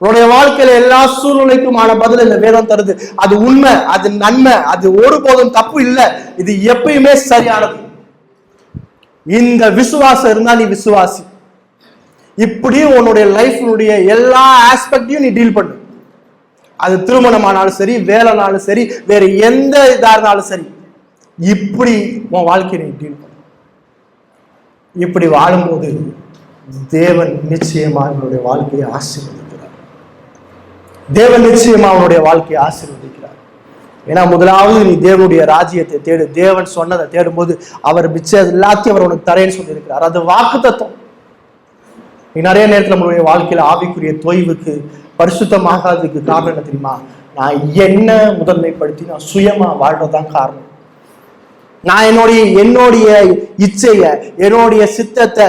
உன்னுடைய வாழ்க்கையில எல்லா சூழ்நிலைக்குமான பதில் இந்த வேதம் தருது. அது உண்மை, அது நன்மை, அது ஒருபோதும் தப்பு இல்லை, இது எப்பயுமே சரியானது. இந்த விசுவாசம் இருந்தா நீ விசுவாசி. இப்படி உன்னுடைய லைஃப்னுடைய எல்லா ஆஸ்பெக்டையும் நீ டீல் பண்ணு. அது திருமணமானாலும் சரி, வேலைனாலும் சரி, வேற எந்த இதா இருந்தாலும் சரி, இப்படி உன் வாழ்க்கையை நீ டீல் பண்ணு. இப்படி வாழும்போது தேவன் நிச்சயமா உன்னுடைய வாழ்க்கையை ஆசீர்வதிக்கிறார். தேவன் நிச்சயமா அவனுடைய வாழ்க்கையை ஆசீர்வதிக்கிறார். ஏன்னா முதலாவது நீ தேவனுடைய ராஜ்யத்தை தேடு. தேவன் சொன்னதை தேடும் போது அவர் மிச்சம் எல்லாத்தையும் அவர் உனக்கு தரேன்னு சொல்லி இருக்கிறார். அது வாக்குத்தத்தம். நீ நிறைய நேரத்தில் நம்மளுடைய வாழ்க்கையில ஆவிக்குரிய தொய்வுக்கு, பரிசுத்தமாகாததுக்கு காரணம் என்ன தெரியுமா? நான் என்ன முதன்மைப்படுத்தி நான் சுயமா வாழ்றதுதான் காரணம். நான் என்னுடைய இச்சைய, என்னுடைய சித்தத்தை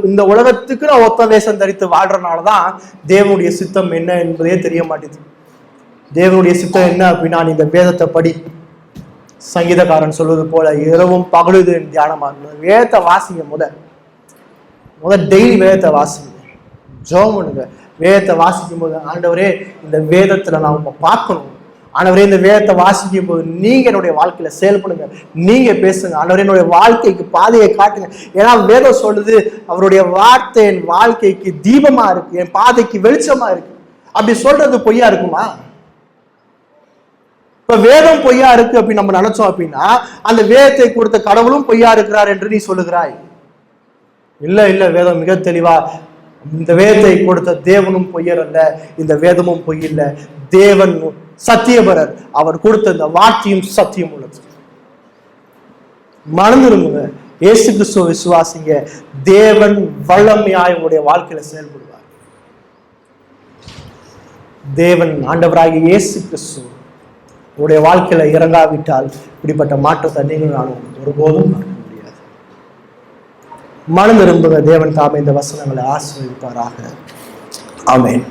இந்த உலகத்துக்கு நான் ஒத்த வேஷம் தரித்து வாழ்றதுனாலதான் தேவனுடைய சித்தம் என்ன என்பதே தெரிய மாட்டேது. தேவனுடைய சித்தம் என்ன அப்படின்னா, இந்த வேதத்தை படி. சங்கீதக்காரன் சொல்வது போல இரவும் பகலுது தியானமா இருக்கணும். வேதத்தை வாசிங்க. முதல் டெய்லி வேதத்தை வாசிங்க, ஜெபம் பண்ணுங்க. வேதத்தை வாசிக்கும் போது, ஆண்டவரே இந்த வேதத்துல நான் பார்க்கணும், ஆண்டவரே இந்த வேதத்தை வாசிக்கும் போது நீங்க என்னுடைய வாழ்க்கையில செயல்படுங்க, நீங்க பேசுங்க, ஆண்டவரே என்னுடைய வாழ்க்கைக்கு பாதையை காட்டுங்க. ஏன்னா வேதம் சொல்லுது, அவருடைய வார்த்தை என் வாழ்க்கைக்கு தீபமா இருக்கு, என் பாதைக்கு வெளிச்சமா இருக்கு. அப்படி சொல்றது பொய்யா இருக்குமா? இப்ப வேதம் பொய்யா இருக்கு அப்படின்னு நம்ம நினைச்சோம் அப்படின்னா, அந்த வேதத்தை கொடுத்த கடவுளும் பொய்யா இருக்கிறார் என்று நீ சொல்லுகிறாய். இல்ல இல்ல, வேதம் மிக தெளிவா, இந்த வேதத்தை கொடுத்த தேவனும் பொய்யர் அல்ல, இந்த வேதமும் பொய் இல்லை. தேவன் சத்தியபரர், அவர் கொடுத்த இந்த வார்த்தையும் சத்தியம் உள்ளது. மறந்துருங்க, இயேசு கிறிஸ்துவ விசுவாசிங்க. தேவன் வல்லமையாய் உங்களுடைய வாழ்க்கையில செயல்படுவார். தேவன் ஆண்டவராகிய இயேசு கிறிஸ்து உங்களுடைய வாழ்க்கையில இறங்காவிட்டால் இப்படிப்பட்ட மாற்றத்தை நீங்கள் நானும் ஒருபோதும் மனம் விரும்புக. தேவன் தாமே இந்த வசனங்களை ஆசீர்வதிப்பாராக. ஆமென்.